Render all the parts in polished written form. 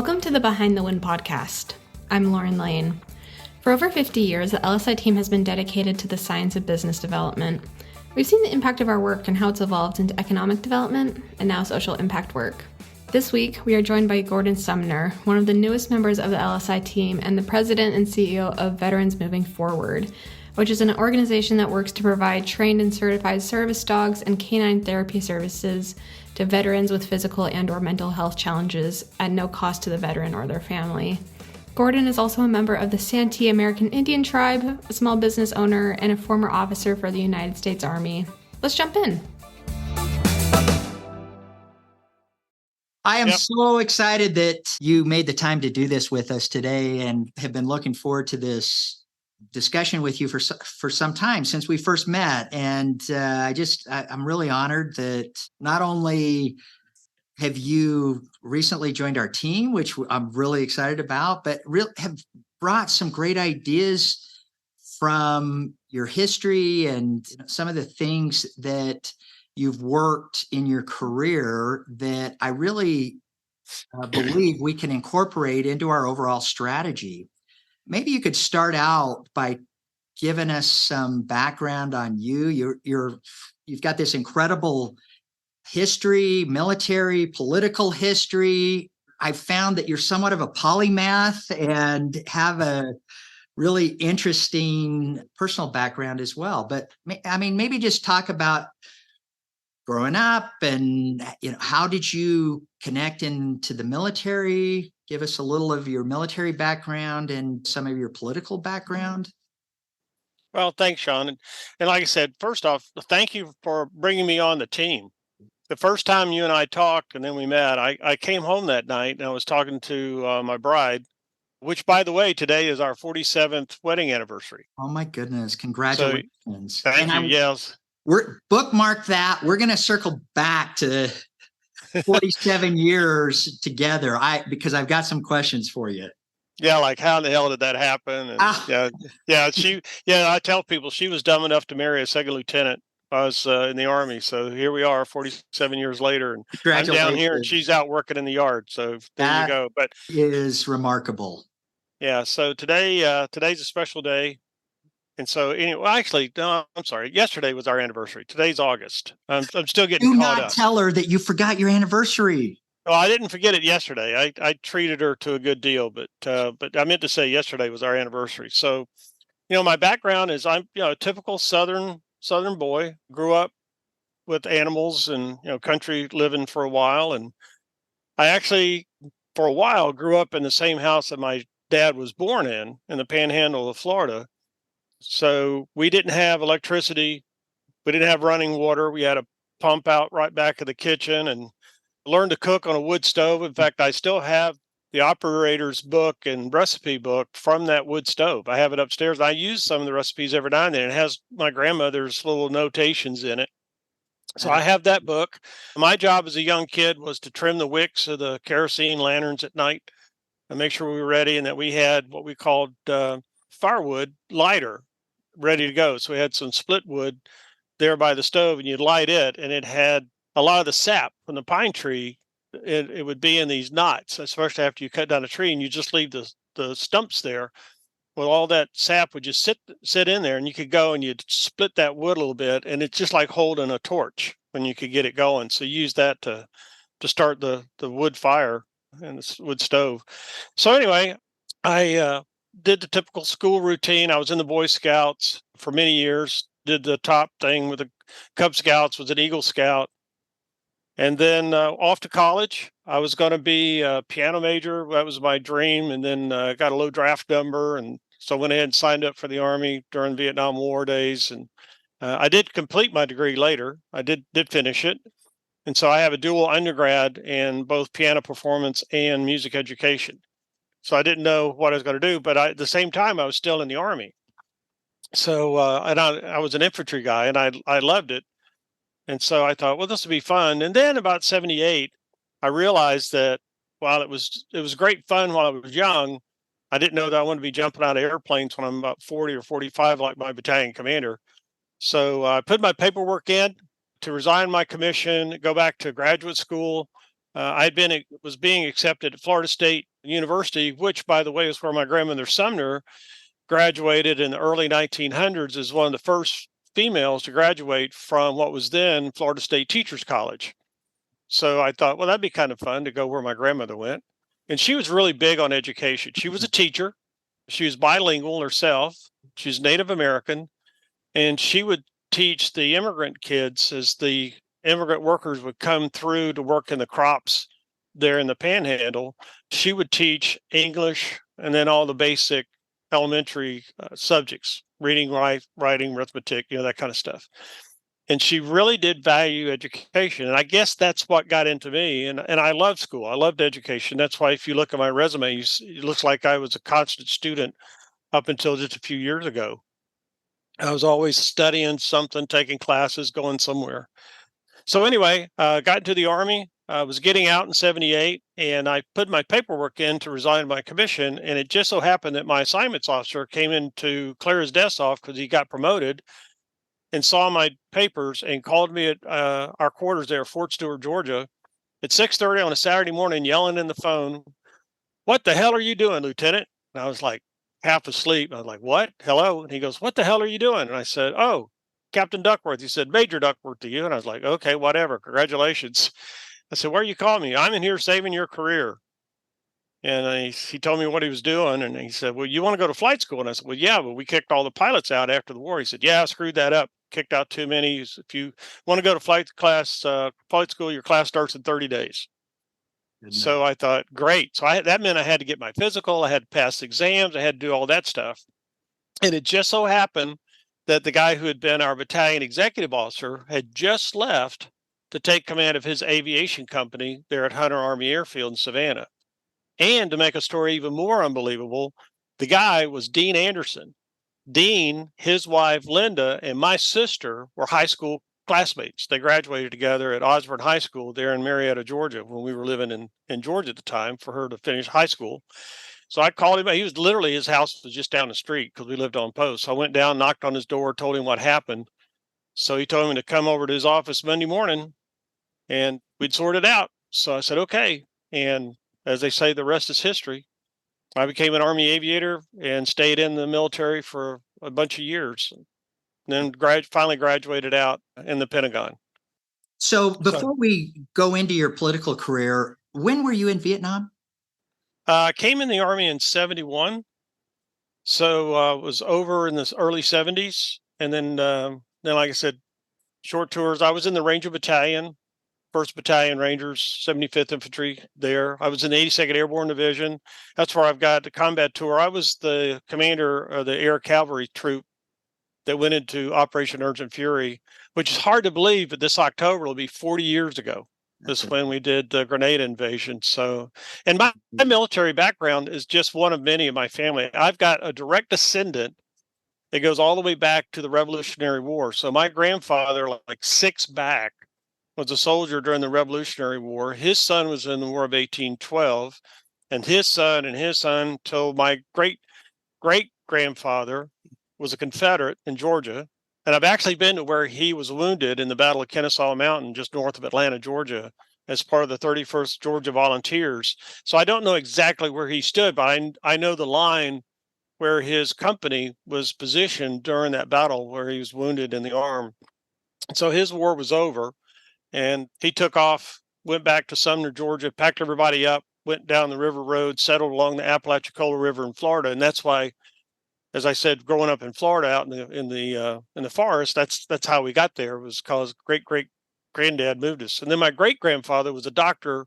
Welcome to the Behind the Wind podcast. I'm Lauren Lane. For over 50 years, the LSI team has been dedicated to the science of business development. We've seen the impact of our work and how it's evolved into economic development and now social impact work. This week, we are joined by Gordon Sumner, one of the newest members of the LSI team and the president and CEO of Veterans Moving Forward, which is an organization that works to provide trained and certified service dogs and canine therapy services to veterans with physical and/or mental health challenges at no cost to the veteran or their family. Gordon is also a member of the Santee American Indian Tribe, a small business owner, and a former officer for the United States Army. Let's jump in. I am so excited that you made the time to do this with us today and have been looking forward to this discussion with you for some time since we first met. And I'm really honored that not only have you recently joined our team, which I'm really excited about, but have brought some great ideas from your history and some of the things that you've worked in your career that I really believe we can incorporate into our overall strategy. Maybe you could start out by giving us some background on you. You've got this incredible history, military, political history. I found that you're somewhat of a polymath and have a really interesting personal background as well. But I mean, maybe just talk about growing up and how did you connect into the military? Give us a little of your military background and some of your political background. Well, thanks, Sean. And like I said, first off, thank you for bringing me on the team. The first time you and I talked and then we met, I came home that night and I was talking to my bride, which, by the way, today is our 47th wedding anniversary. Oh, my goodness. Congratulations. So, thank you. Yes. We're bookmark that. We're going to circle back to 47 years together. Because I've got some questions for you. Yeah, like how in the hell did that happen? And I tell people she was dumb enough to marry a second lieutenant. I was in the Army, so here we are, 47 years later, and I'm down here, and she's out working in the yard. So there you go. But is remarkable. Yeah. So today's a special day. And so, anyway, actually, no, I'm sorry. Yesterday was our anniversary. Today's August. I'm still getting caught up. Do not tell her that you forgot your anniversary. Well, I didn't forget it yesterday. I treated her to a good deal, but I meant to say yesterday was our anniversary. So, my background is I'm a typical Southern boy. Grew up with animals and country living for a while, and I actually for a while grew up in the same house that my dad was born in the Panhandle of Florida. So we didn't have electricity. We didn't have running water. We had a pump out right back of the kitchen and learned to cook on a wood stove. In fact, I still have the operator's book and recipe book from that wood stove. I have it upstairs. I use some of the recipes every now and then. It has my grandmother's little notations in it. So I have that book. My job as a young kid was to trim the wicks of the kerosene lanterns at night and make sure we were ready and that we had what we called firewood lighter ready to go. So we had some split wood there by the stove and you'd light it and it had a lot of the sap from the pine tree. It would be in these knots, especially after you cut down a tree and you just leave the stumps there. Well, all that sap would just sit in there and you could go and you'd split that wood a little bit and it's just like holding a torch when you could get it going. So use that to start the wood fire and the wood stove. So anyway, I did the typical school routine. I was in the Boy Scouts for many years, did the top thing with the Cub Scouts, was an Eagle Scout. And then off to college. I was going to be a piano major. That was my dream. And then got a low draft number. And so went ahead and signed up for the Army during Vietnam War days. And I did complete my degree later. I did finish it. And so I have a dual undergrad in both piano performance and music education. So I didn't know what I was going to do, but at the same time, I was still in the Army. So and I was an infantry guy, and I loved it. And so I thought, well, this will be fun. And then about 78, I realized that while it was great fun while I was young, I didn't know that I wanted to be jumping out of airplanes when I'm about 40 or 45, like my battalion commander. So I put my paperwork in to resign my commission, go back to graduate school. I was being accepted at Florida State University, which, by the way, is where my grandmother Sumner graduated in the early 1900s, as one of the first females to graduate from what was then Florida State Teachers College. So I thought, well, that'd be kind of fun to go where my grandmother went. And she was really big on education. She was a teacher. She was bilingual herself. She's Native American. And she would teach the immigrant kids as the immigrant workers would come through to work in the crops there in the Panhandle. She would teach English and then all the basic elementary subjects, reading, writing, arithmetic, that kind of stuff. And she really did value education. And I guess that's what got into me. And I loved school. I loved education. That's why if you look at my resume, it looks like I was a constant student up until just a few years ago. I was always studying something, taking classes, going somewhere. So anyway, got into the Army. I was getting out in 78, and I put my paperwork in to resign my commission. And it just so happened that my assignments officer came in to clear his desk off because he got promoted and saw my papers and called me at our quarters there, Fort Stewart, Georgia, at 6:30 on a Saturday morning, yelling in the phone, "What the hell are you doing, Lieutenant?" And I was like half asleep. I was like, "What? Hello?" And he goes, "What the hell are you doing?" And I said, "Oh, Captain Duckworth." He said, "Major Duckworth to you." And I was like, "Okay, whatever. Congratulations." I said, "Where are you calling me?" "I'm in here saving your career." And he told me what he was doing. And he said, "Well, you want to go to flight school?" And I said, "Well, yeah, but we kicked all the pilots out after the war." He said, "Yeah, I screwed that up. Kicked out too many. If you want to go to flight school, your class starts in 30 days. So I thought, great. So that meant I had to get my physical. I had to pass exams. I had to do all that stuff. And it just so happened that the guy who had been our battalion executive officer had just left to take command of his aviation company there at Hunter Army Airfield in Savannah. And to make a story even more unbelievable, the guy was Dean Anderson. Dean, his wife, Linda, and my sister were high school classmates. They graduated together at Osborne High School there in Marietta, Georgia, when we were living in Georgia at the time for her to finish high school. So I called him. He was literally, his house was just down the street because we lived on post. So I went down, knocked on his door, told him what happened. So he told me to come over to his office Monday morning and we'd sort it out. So I said, okay. And as they say, the rest is history. I became an Army aviator and stayed in the military for a bunch of years. And then finally graduated out in the Pentagon. So before we go into your political career, when were you in Vietnam? I came in the Army in 71. So was over in the early 70s. And then, like I said, short tours. I was in the Ranger Battalion, 1st Battalion Rangers, 75th Infantry there. I was in the 82nd Airborne Division. That's where I've got the combat tour. I was the commander of the Air Cavalry troop that went into Operation Urgent Fury, which is hard to believe, but this October will be 40 years ago. This is when we did the Grenada invasion. So, and my military background is just one of many in my family. I've got a direct descendant that goes all the way back to the Revolutionary War. So my grandfather, like 6 back, was a soldier during the Revolutionary War. His son was in the War of 1812, and his son till my great grandfather was a Confederate in Georgia. And I've actually been to where he was wounded in the Battle of Kennesaw Mountain, just north of Atlanta, Georgia, as part of the 31st Georgia Volunteers. So I don't know exactly where he stood, but I know the line where his company was positioned during that battle where he was wounded in the arm. So his war was over. And he took off, went back to Sumner, Georgia, packed everybody up, went down the river road, settled along the Apalachicola River in Florida. And that's why, as I said, growing up in Florida, out in the forest, that's how we got there. It was because great granddad moved us. And then my great grandfather was a doctor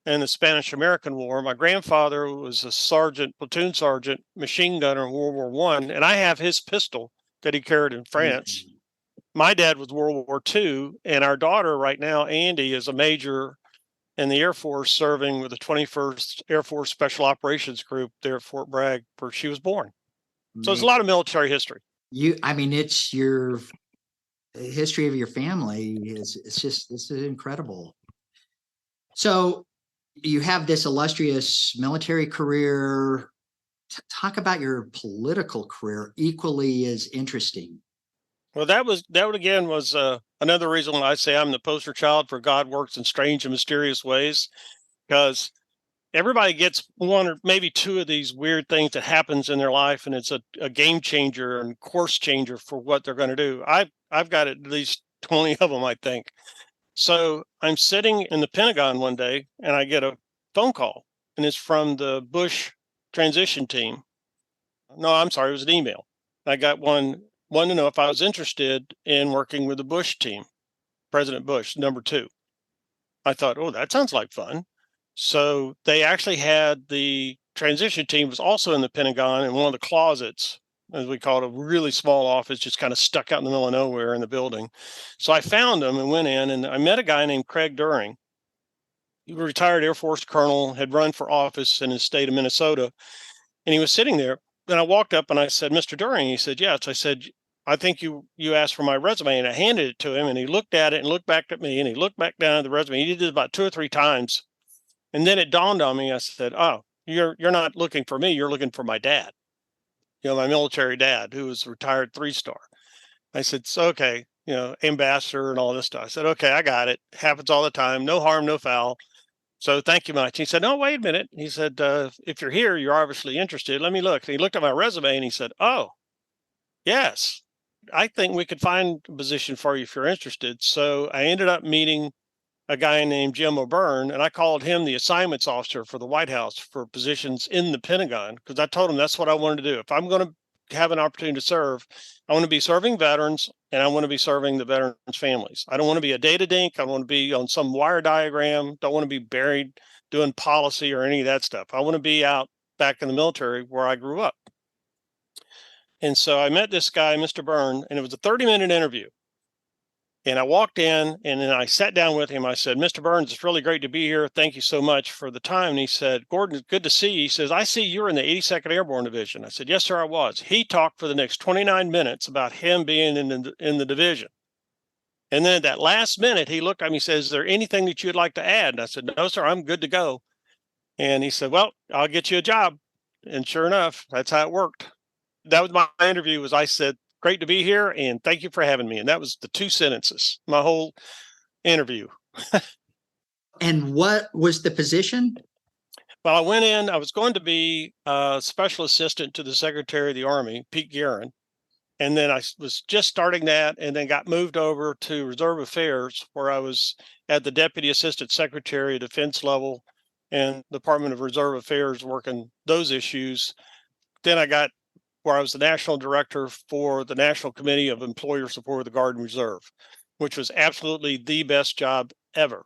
in the Spanish American War. My grandfather was a platoon sergeant, machine gunner in World War I, and I have his pistol that he carried in France. My dad was World War II, and our daughter right now, Andy, is a major in the Air Force serving with the 21st Air Force Special Operations Group there at Fort Bragg, where she was born. So there's a lot of military history. It's your history of your family. This is incredible. So you have this illustrious military career. Talk about your political career, equally as interesting. Well, that was another reason why I say I'm the poster child for God works in strange and mysterious ways, because everybody gets one or maybe two of these weird things that happens in their life, and it's a game changer and course changer for what they're going to do. I've got at least 20 of them, I think. So I'm sitting in the Pentagon one day, and I get a phone call, and it's from the Bush transition team. No, I'm sorry, it was an email. I got one to know if I was interested in working with the Bush team, President Bush, number 2. I thought, oh, that sounds like fun. So they actually had the transition team was also in the Pentagon in one of the closets, as we call it, a really small office, just kind of stuck out in the middle of nowhere in the building. So I found them and went in, and I met a guy named Craig During. He was a retired Air Force colonel, had run for office in his state of Minnesota, and he was sitting there. Then I walked up and I said, Mr. During. He said, yes. I said, I think you asked for my resume, and I handed it to him, and he looked at it and looked back at me, and he looked back down at the resume. He did it about 2 or 3 times. And then it dawned on me. I said, oh, you're not looking for me. You're looking for my dad, my military dad, who was retired 3-star. I said, so, okay, ambassador and all this stuff. I said, okay, I got it. Happens all the time. No harm, no foul. So thank you much. He said, no, wait a minute. He said, if you're here, you're obviously interested. Let me look. And he looked at my resume and he said, oh, yes, I think we could find a position for you if you're interested. So I ended up meeting a guy named Jim O'Byrne, and I called him the assignments officer for the White House for positions in the Pentagon, because I told him that's what I wanted to do. If I'm going to have an opportunity to serve, I want to be serving veterans, and I want to be serving the veterans' families. I don't want to be a data dink. I don't want to be on some wire diagram. Don't want to be buried doing policy or any of that stuff. I want to be out back in the military where I grew up. And so I met this guy, Mr. Byrne, and it was a 30-minute interview. And I walked in, and then I sat down with him. I said, Mr. Burns, it's really great to be here. Thank you so much for the time. And he said, Gordon, it's good to see you. He says, I see you're in the 82nd Airborne Division. I said, yes, sir, I was. He talked for the next 29 minutes about him being in the division. And then at that last minute, he looked at me and says, is there anything that you'd like to add? And I said, no, sir, I'm good to go. And he said, well, I'll get you a job. And sure enough, that's how it worked. That was my interview. I said, great to be here, and thank you for having me. And that was the 2 sentences, my whole interview. And what was the position? Well, I went in, I was going to be a special assistant to the Secretary of the Army, Pete Guerin. And then I was just starting that, and then got moved over to Reserve Affairs, where I was at the Deputy Assistant Secretary of Defense level and Department of Reserve Affairs working those issues. Then I got where I was the national director for the National Committee of Employer Support of the Guard and Reserve, which was absolutely the best job ever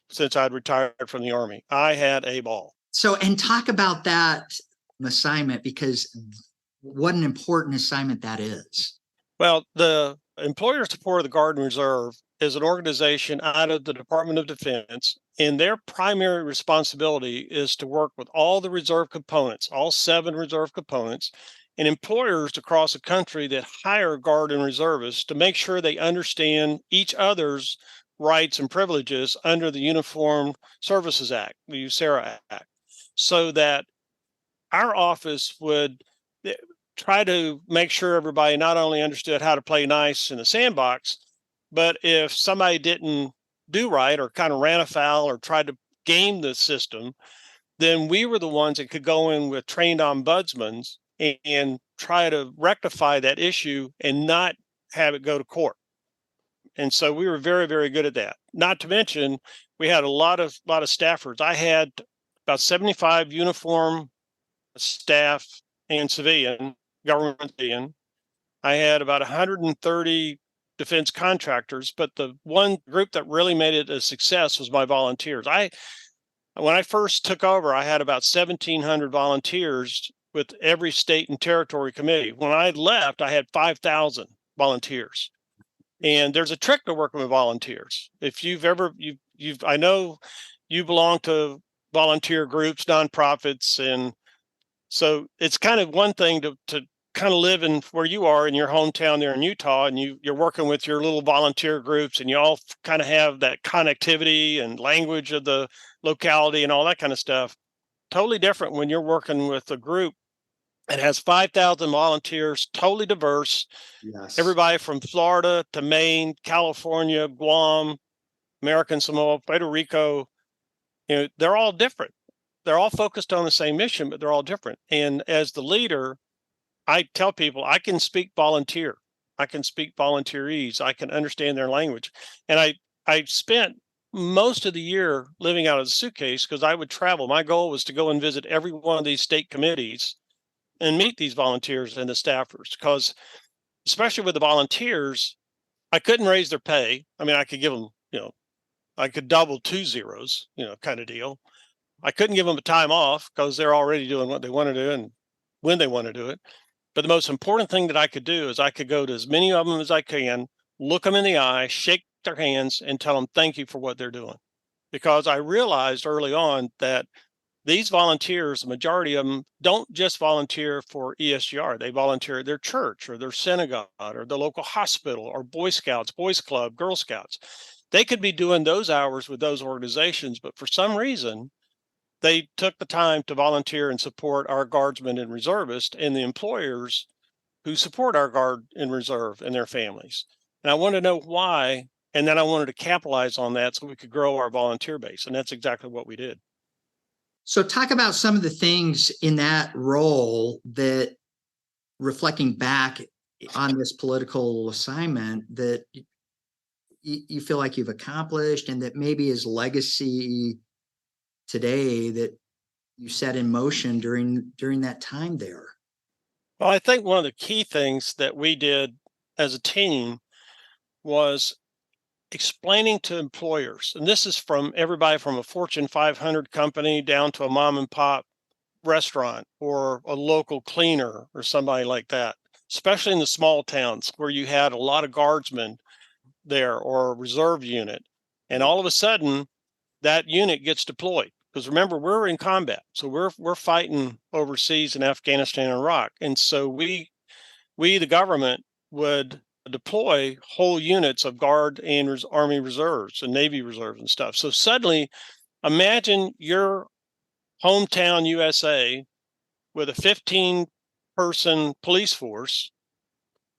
since I'd retired from the Army. I had a ball. So, and talk about that assignment, because what an important assignment that is. Well, the Employer Support of the Guard and Reserve is an organization out of the Department of Defense, and their primary responsibility is to work with all the reserve components, all 7 reserve components, and employers across the country that hire Guard and reservists to make sure they understand each other's rights and privileges under the Uniformed Services Act, the USERA Act, so that our office would try to make sure everybody not only understood how to play nice in the sandbox, but if somebody didn't do right or kind of ran afoul or tried to game the system, then we were the ones that could go in with trained ombudsmen and try to rectify that issue and not have it go to court. And so we were very, very good at that. Not to mention, we had a lot of staffers. I had about 75 uniform staff and civilian, government civilian. I had about 130 defense contractors, but the one group that really made it a success was my volunteers. When I first took over, I had about 1,700 volunteers with every state and territory committee. When I left, I had 5,000 volunteers. And there's a trick to working with volunteers. If I know you belong to volunteer groups, nonprofits, and so it's kind of one thing to kind of live in where you are in your hometown there in Utah, and you're working with your little volunteer groups, and you all kind of have that connectivity and language of the locality and all that kind of stuff. Totally different when you're working with a group that has 5,000 volunteers, totally diverse. Yes. Everybody from Florida to Maine, California, Guam, American Samoa, Puerto Rico. They're all different. they're all focused on the same mission, but they're all different. And as the leader, I tell people I can speak volunteer. I can speak volunteerese. I can understand their language. And I spent most of the year living out of the suitcase because I would travel. My goal was to go and visit every one of these state committees and meet these volunteers and the staffers, because especially with the volunteers, I couldn't raise their pay. I mean, I could give them, I could double 2 zeros, kind of deal. I couldn't give them a time off because they're already doing what they want to do and when they want to do it. But the most important thing that I could do is I could go to as many of them as I can, look them in the eye, shake their hands, and tell them thank you for what they're doing. Because I realized early on that these volunteers, the majority of them, don't just volunteer for ESGR. They volunteer at their church or their synagogue or the local hospital or Boy Scouts, Boys Club, Girl Scouts. They could be doing those hours with those organizations, but for some reason, they took the time to volunteer and support our guardsmen and reservists and the employers who support our guard and reserve and their families. And I wanted to know why, and then I wanted to capitalize on that so we could grow our volunteer base. And that's exactly what we did. So talk about some of the things in that role that, reflecting back on this political assignment, that you feel like you've accomplished and that maybe is legacy today that you set in motion during that time there. Well, I think one of the key things that we did as a team was explaining to employers, and this is from everybody from a Fortune 500 company down to a mom and pop restaurant or a local cleaner or somebody like that, especially in the small towns where you had a lot of guardsmen there or a reserve unit. And all of a sudden that unit gets deployed. Because remember, we're in combat. So we're fighting overseas in Afghanistan and Iraq. And so we the government would deploy whole units of Guard and Army reserves and Navy reserves and stuff. So suddenly, imagine your hometown USA with a 15-person police force,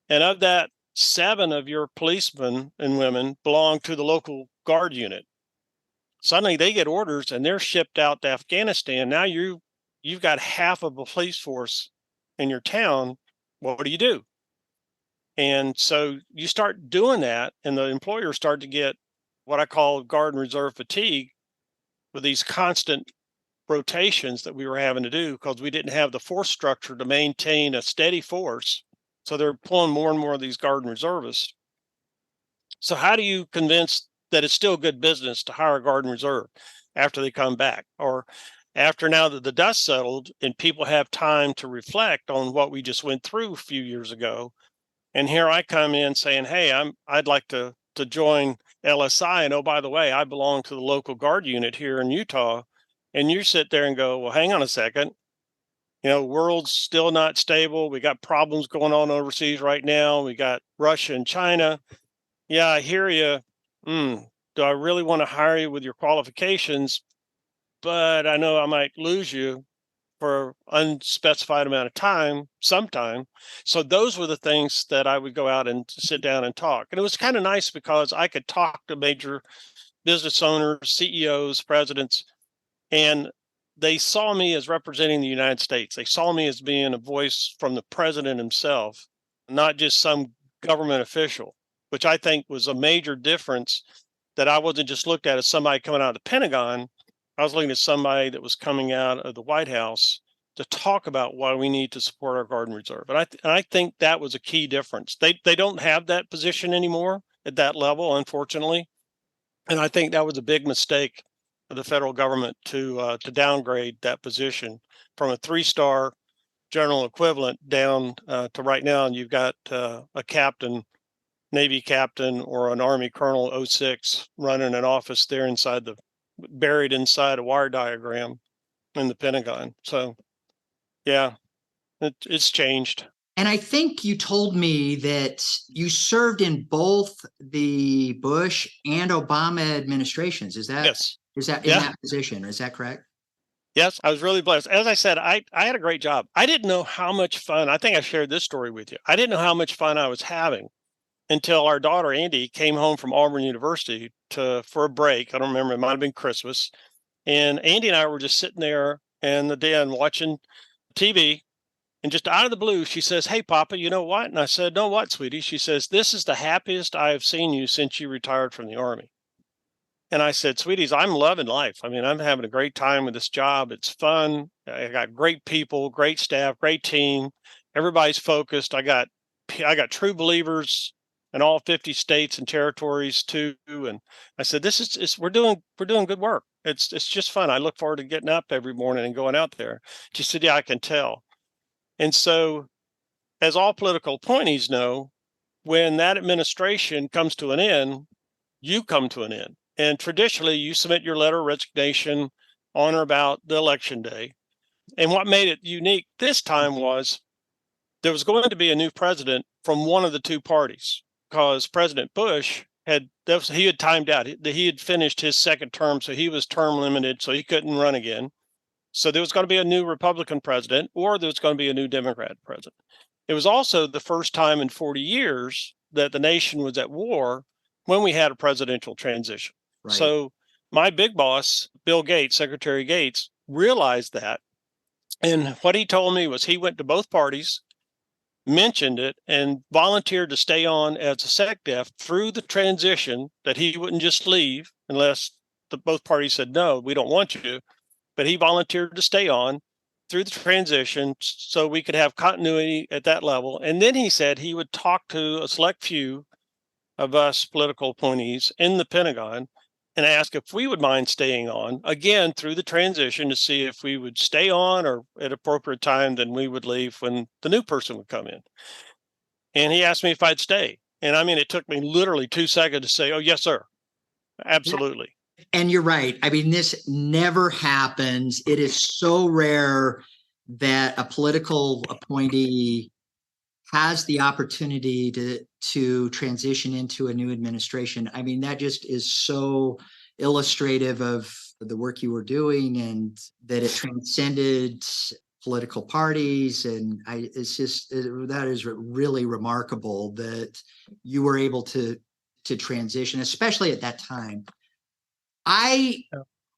and of that, 7 of your policemen and women belong to the local Guard unit. Suddenly they get orders and they're shipped out to Afghanistan. Now you've got half of a police force in your town. What do you do? And so you start doing that, and the employers start to get what I call Guard and Reserve fatigue with these constant rotations that we were having to do because we didn't have the force structure to maintain a steady force. So they're pulling more and more of these Guard and Reservists. So how do you convince that it's still good business to hire a Guard and Reserve after they come back, or after now that the dust settled and people have time to reflect on what we just went through a few years ago? And here I come in saying, hey, I'd like to join LSI. And oh, by the way, I belong to the local Guard unit here in Utah. And you sit there and go, well, hang on a second. World's still not stable. We got problems going on overseas right now. We got Russia and China. Yeah, I hear you. Do I really want to hire you with your qualifications? But I know I might lose you for unspecified amount of time sometime. So those were the things that I would go out and sit down and talk. And it was kind of nice because I could talk to major business owners, CEOs, presidents, and they saw me as representing the United States. They saw me as being a voice from the president himself, not just some government official, which I think was a major difference, that I wasn't just looked at as somebody coming out of the Pentagon. I was looking at somebody that was coming out of the White House to talk about why we need to support our Guard and Reserve. And I think that was a key difference. They don't have that position anymore at that level, unfortunately. And I think that was a big mistake of the federal government to downgrade that position from a 3-star general equivalent down to right now. And you've got a captain, Navy captain, or an Army Colonel 06 running an office there buried inside a wire diagram in the Pentagon. So, yeah, it's changed. And I think you told me that you served in both the Bush and Obama administrations. Is that Yes. Is that in that position? Is that correct? Yes, I was really blessed. As I said, I had a great job. I didn't know how much fun. I think I shared this story with you. I didn't know how much fun I was having until our daughter Andy came home from Auburn University for a break. I don't remember. It might have been Christmas. And Andy and I were just sitting there in the den watching TV. And just out of the blue, she says, "Hey, Papa, you know what?" And I said, "No, what, sweetie?" She says, "This is the happiest I have seen you since you retired from the Army." And I said, "Sweeties, I'm loving life. I mean, I'm having a great time with this job. It's fun. I got great people, great staff, great team. Everybody's focused. I got true believers in all 50 states and territories too." And I said, we're doing good work. It's just fun. I look forward to getting up every morning and going out there." She said, "Yeah, I can tell." And so, as all political appointees know, when that administration comes to an end, you come to an end. And traditionally, you submit your letter of resignation on or about the election day. And what made it unique this time was there was going to be a new president from one of the two parties, because President Bush he had timed out. He had finished his second term, so he was term limited, so he couldn't run again. So there was going to be a new Republican president, or there was going to be a new Democrat president. It was also the first time in 40 years that the nation was at war when we had a presidential transition. Right. So my big boss, Bill Gates, Secretary Gates, realized that. And what he told me was he went to both parties, mentioned it, and volunteered to stay on as a SecDef through the transition, that he wouldn't just leave unless both parties said, "No, we don't want you." But he volunteered to stay on through the transition so we could have continuity at that level. And then he said he would talk to a select few of us political appointees in the Pentagon and ask if we would mind staying on again through the transition, to see if we would stay on, or at appropriate time, then we would leave when the new person would come in. And he asked me if I'd stay. And I mean, it took me literally 2 seconds to say, "Oh, yes, sir. Absolutely." And you're right. I mean, this never happens. It is so rare that a political appointee has the opportunity to transition into a new administration. I mean, that just is so illustrative of the work you were doing, and that it transcended political parties. And that is really remarkable that you were able to transition, especially at that time. I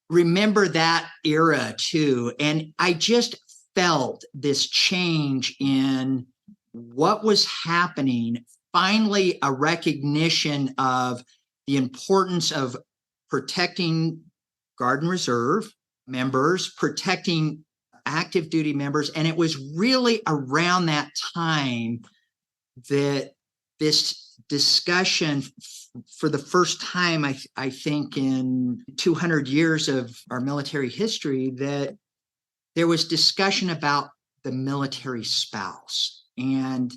remember that era too, and I just felt this change in what was happening. Finally, a recognition of the importance of protecting Guard and Reserve members, protecting active duty members. And it was really around that time that this discussion, for the first time, I think in 200 years of our military history, that there was discussion about the military spouse. And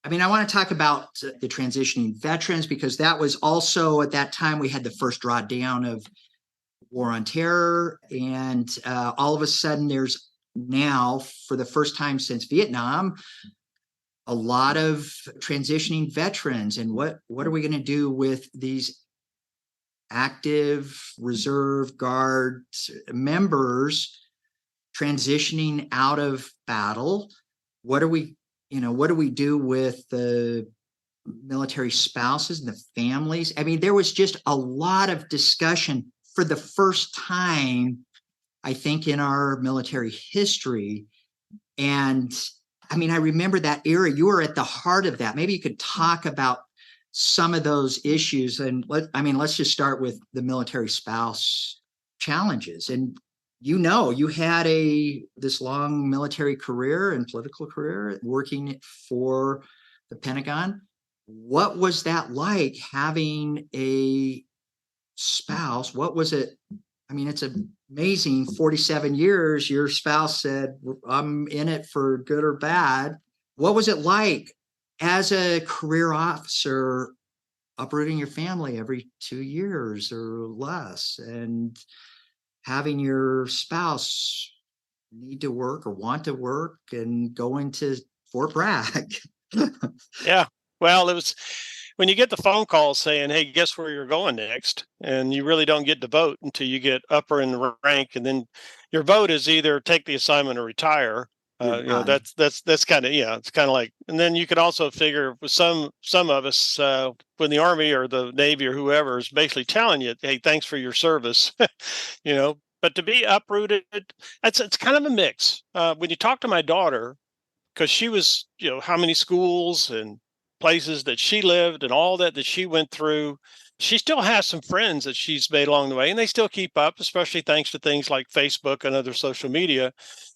I mean, I want to talk about the transitioning veterans, because that was also, at that time, we had the first drawdown of War on Terror. And all of a sudden, there's now, for the first time since Vietnam, a lot of transitioning veterans. And what are we going to do with these active reserve guard members transitioning out of battle? What do we do with the military spouses and the families? I mean, there was just a lot of discussion for the first time, I think, in our military history. And I mean, I remember that era. You were at the heart of that. This could talk about some of those issues. And let's just start with the military spouse challenges. And you had this long military career and political career working for the Pentagon. What was that like, having a spouse? What was it? I mean, it's amazing. 47 years, your spouse said, "I'm in it for good or bad." What was it like as a career officer, uprooting your family every 2 years or less, and having your spouse need to work or want to work and going to Fort Bragg? Yeah. Well, it was when you get the phone call saying, "Hey, guess where you're going next?" And you really don't get to vote until you get upper in the rank. And then your vote is either take the assignment or retire. That's kind of, it's kind of like, and then you could also figure with some of us, when the Army or the Navy or whoever is basically telling you, "Hey, thanks for your service," But to be uprooted, it's kind of a mix. When you talk to my daughter, because she was, how many schools and places that she lived and all that she went through, she still has some friends that she's made along the way, and they still keep up, especially thanks to things like Facebook and other social media.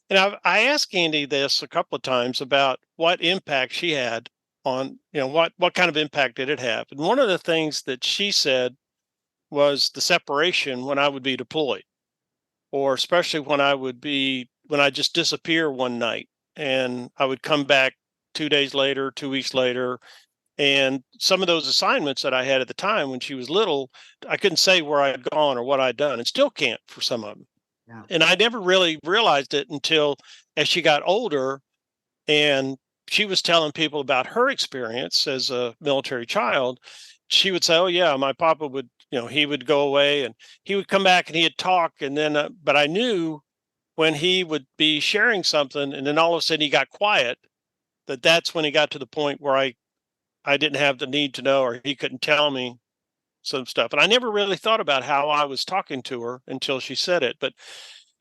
And I asked Andy this a couple of times about what impact she had on, what kind of impact did it have? And one of the things that she said was the separation when I would be deployed, or especially when I just disappear one night and I would come back 2 days later, 2 weeks later. And some of those assignments that I had at the time when she was little, I couldn't say where I'd gone or what I'd done, and still can't for some of them. Yeah. And I never really realized it until as she got older and she was telling people about her experience as a military child. She would say, "Oh yeah, my papa would, he would go away and he would come back and he'd talk, and then, but I knew when he would be sharing something, and then all of a sudden he got quiet, that's when he got to the point where I didn't have the need to know, or he couldn't tell me some stuff." And I never really thought about how I was talking to her until she said it. But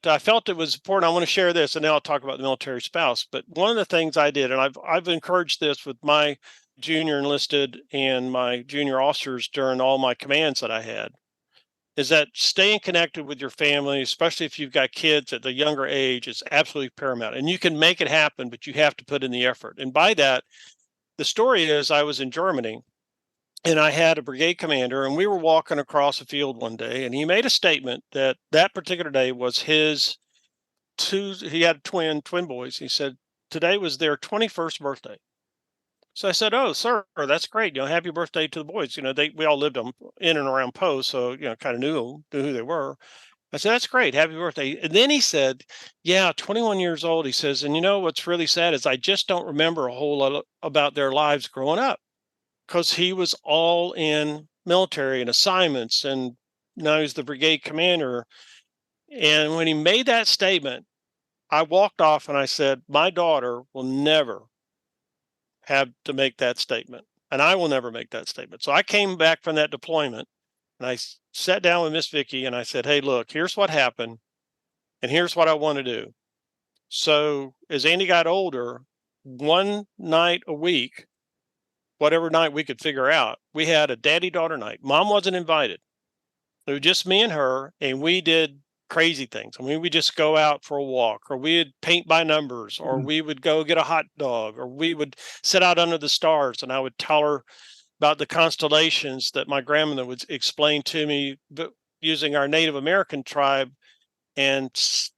I felt it was important. I want to share this, and then I'll talk about the military spouse. But one of the things I did, and I've encouraged this with my junior enlisted and my junior officers during all my commands that I had, is that staying connected with your family, especially if you've got kids at the younger age, is absolutely paramount. And you can make it happen, but you have to put in the effort. And by that, the story is I was in Germany and I had a brigade commander, and we were walking across a field one day, and he made a statement that particular day was he had twin boys. He said, today was their 21st birthday. So I said, "Oh, sir, that's great. Happy birthday to the boys." We all lived in and around Poe, so kind of knew who they were. I said, "That's great. Happy birthday." And then he said, "Yeah, 21 years old." He says, "And what's really sad is I just don't remember a whole lot about their lives growing up," because he was all in military and assignments, and now he's the brigade commander. And when he made that statement, I walked off and I said, "My daughter will never have to make that statement, and I will never make that statement." So I came back from that deployment and I sat down with Miss Vicky and I said, "Hey, look, here's what happened, and here's what I want to do." So as Andy got older, one night a week, whatever night we could figure out, we had a daddy-daughter night. Mom wasn't invited. It was just me and her, and we did crazy things. I mean, we just go out for a walk, or we'd paint by numbers, or we would go get a hot dog, or we would sit out under the stars, and I would tell her about the constellations that my grandmother would explain to me, but using our Native American tribe and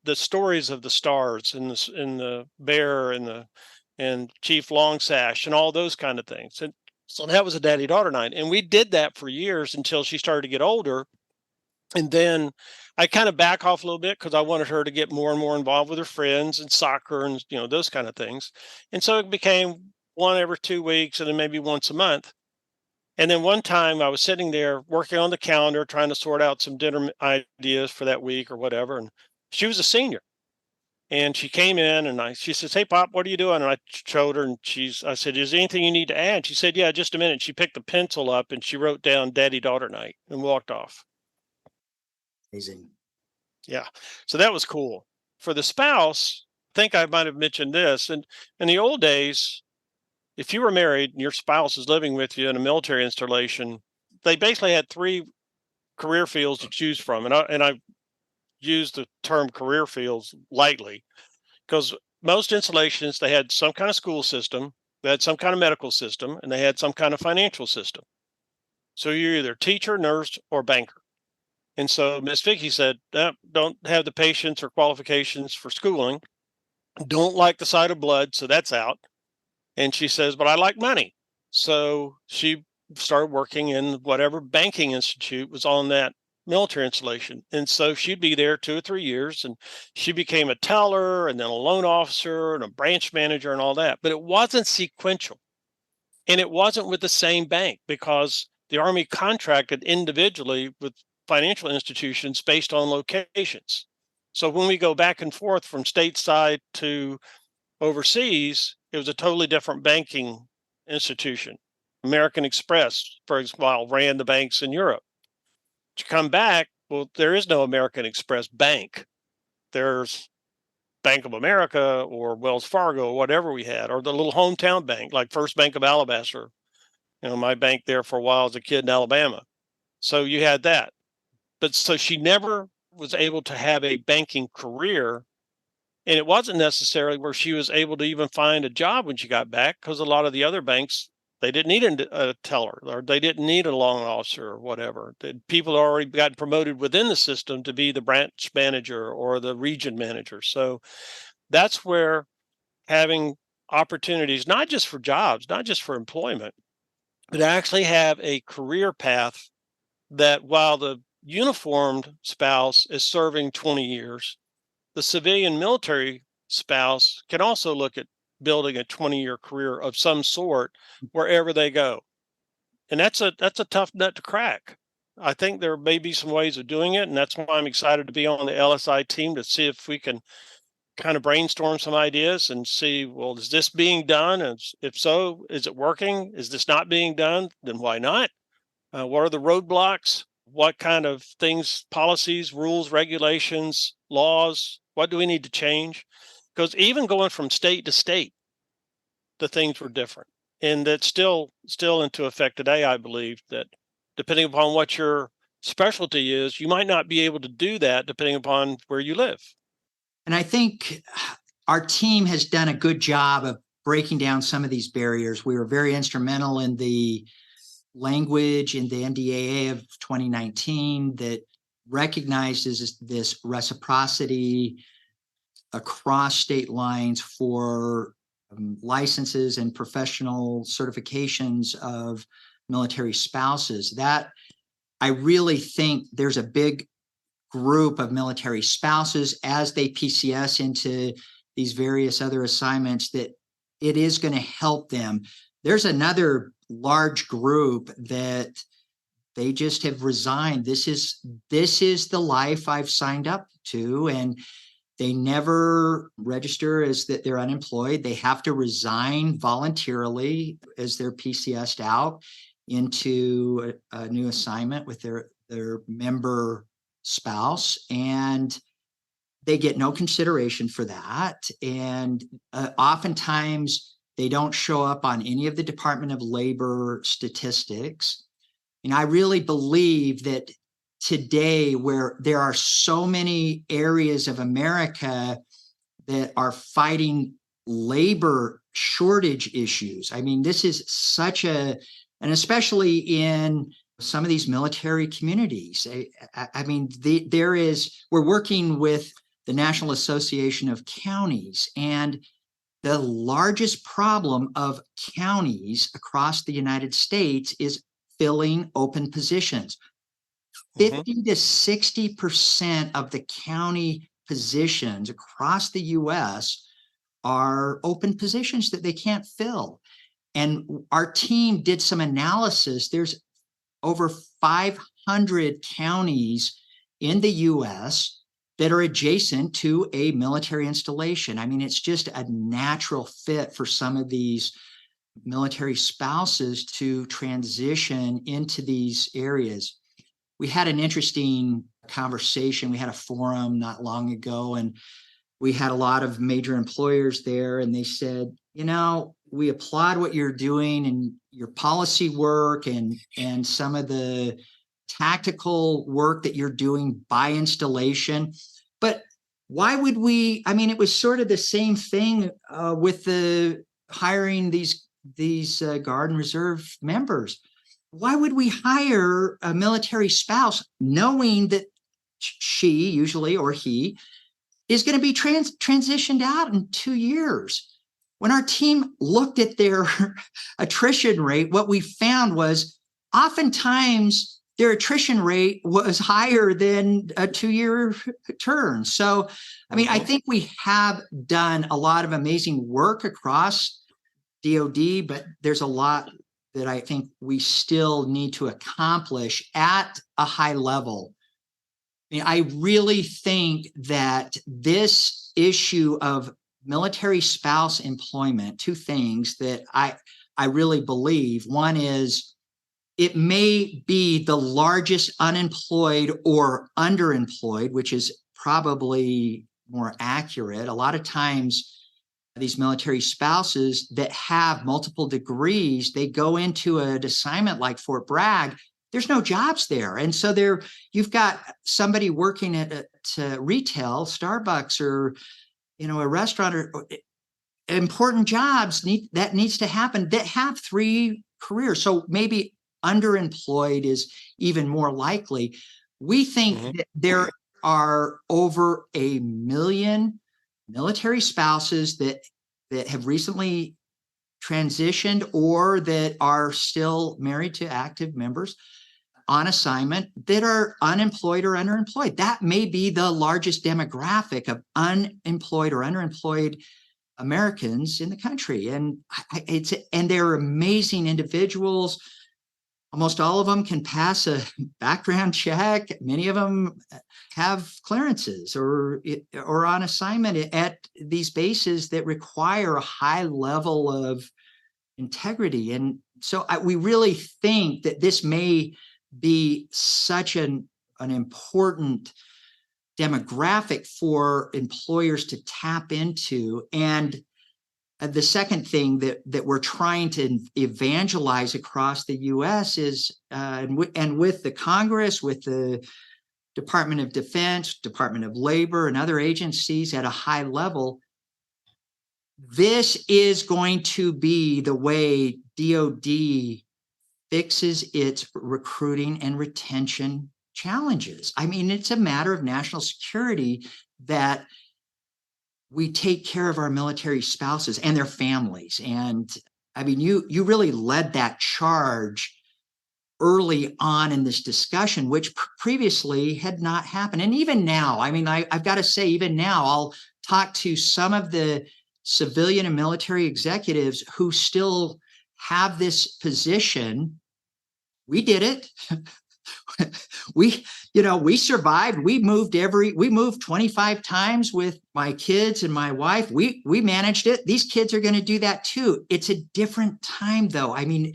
the stories of the stars and the bear and Chief Longsash and all those kind of things. And so that was a daddy-daughter night. And we did that for years until she started to get older. And then I kind of back off a little bit because I wanted her to get more and more involved with her friends and soccer and, those kind of things. And so it became one every 2 weeks and then maybe once a month. And then one time I was sitting there working on the calendar, trying to sort out some dinner ideas for that week or whatever. And she was a senior. And she came in and she says, "Hey, Pop, what are you doing?" And I showed her, and I said, "Is there anything you need to add?" She said, "Yeah, just a minute." She picked the pencil up and she wrote down daddy-daughter night and walked off. Amazing. Yeah. So that was cool. For the spouse, I think I might have mentioned this. And in the old days, if you were married and your spouse is living with you in a military installation, they basically had 3 career fields to choose from. And I use the term career fields lightly because most installations, they had some kind of school system, they had some kind of medical system, and they had some kind of financial system. So you're either teacher, nurse, or banker. And so Miss Vicky said, "Don't have the patience or qualifications for schooling. Don't like the sight of blood, so that's out." And she says, "But I like money." So she started working in whatever banking institute was on that military installation. And so she'd be there 2 or 3 years, and she became a teller and then a loan officer and a branch manager and all that. But it wasn't sequential. And it wasn't with the same bank because the Army contracted individually with financial institutions based on locations. So when we go back and forth from stateside to overseas, it was a totally different banking institution. American Express, for example, ran the banks in Europe. To come back, Well, there is no American Express Bank. There's Bank of America or Wells Fargo or whatever we had, or the little hometown bank like First Bank of Alabaster. My bank there for a while as a kid in Alabama. So you had that. But so she never was able to have a banking career. And it wasn't necessarily where she was able to even find a job when she got back, because a lot of the other banks, they didn't need a teller, or they didn't need a loan officer or whatever. People already got promoted within the system to be the branch manager or the region manager. So that's where having opportunities, not just for jobs, not just for employment, but actually have a career path that while the uniformed spouse is serving 20 years, the civilian military spouse can also look at building a 20-year career of some sort wherever they go. And that's a tough nut to crack. I think there may be some ways of doing it, and that's why I'm excited to be on the LSI team to see if we can kind of brainstorm some ideas and see, well, is this being done? And if so, is it working? Is this not being done? Then why not? What are the roadblocks? What kind of things, policies, rules, regulations, laws, what do we need to change? Because even going from state to state, the things were different. And that's still into effect today, I believe, that depending upon what your specialty is, you might not be able to do that depending upon where you live. And I think our team has done a good job of breaking down some of these barriers. We were very instrumental in the language in the NDAA of 2019 that recognizes this reciprocity across state lines for licenses and professional certifications of military spouses. That I really think there's a big group of military spouses as they PCS into these various other assignments that it is going to help them. There's another large group that they just have resigned. This is the life I've signed up to, and they never register as that they're unemployed. They have to resign voluntarily as they're PCSed out into a new assignment with their member spouse, and they get no consideration for that. And oftentimes they don't show up on any of the Department of Labor statistics. And I really believe that today, where there are so many areas of America that are fighting labor shortage issues. I mean, this is and especially in some of these military communities. I mean, we're working with the National Association of Counties, and the largest problem of counties across the United States is filling open positions. 50 to 60% of the county positions across the US are open positions that they can't fill. And our team did some analysis. There's over 500 counties in the US that are adjacent to a military installation. I mean, it's just a natural fit for some of these military spouses to transition into these areas. We had an interesting conversation. We had a forum not long ago, and we had a lot of major employers there, and they said, we applaud what you're doing and your policy work and some of the tactical work that you're doing by installation. But why would we? I mean, it was sort of the same thing with the hiring these Guard and Reserve members. Why would we hire a military spouse knowing that she usually, or he, is going to be transitioned out in 2 years? When our team looked at their attrition rate, what we found was oftentimes their attrition rate was higher than a 2-year turn. So, I mean, I think we have done a lot of amazing work across DoD, but there's a lot that I think we still need to accomplish at a high level. I mean, I really think that this issue of military spouse employment, two things that I really believe. One is it may be the largest unemployed or underemployed, which is probably more accurate. A lot of times, these military spouses that have multiple degrees, they go into an assignment like Fort Bragg, there's no jobs there. And so you've got somebody working at retail, Starbucks, or a restaurant, or important jobs that needs to happen, that have 3 careers. So maybe underemployed is even more likely. We think that there are over 1 million military spouses that have recently transitioned or that are still married to active members on assignment that are unemployed or underemployed. That may be the largest demographic of unemployed or underemployed Americans in the country. And they're amazing individuals. Almost all of them can pass a background check. Many of them have clearances or on assignment at these bases that require a high level of integrity. And so we really think that this may be such an important demographic for employers to tap into. And the second thing that we're trying to evangelize across the U.S. is, and with the Congress, with the Department of Defense, Department of Labor, and other agencies at a high level, this is going to be the way DoD fixes its recruiting and retention challenges. I mean, it's a matter of national security that we take care of our military spouses and their families. And I mean, you really led that charge early on in this discussion, which previously had not happened. And even now, I mean, I've got to say, even now, I'll talk to some of the civilian and military executives who still have this position. We did it. We survived. We moved 25 times with my kids and my wife. We managed it. These kids are going to do that too. It's a different time though. I mean,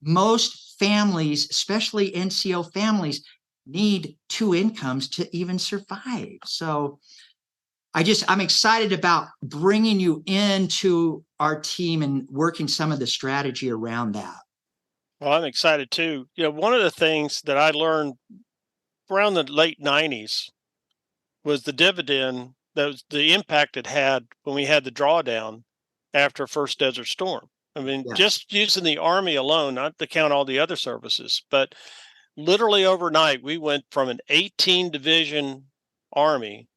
most families, especially NCO families, need 2 incomes to even survive. So I'm excited about bringing you into our team and working some of the strategy around that. Well, I'm excited too. One of the things that I learned around the late 90s was the dividend, that was the impact it had when we had the drawdown after first Desert Storm. I mean, just using the Army alone, not to count all the other services, but literally overnight, we went from an 18 division Army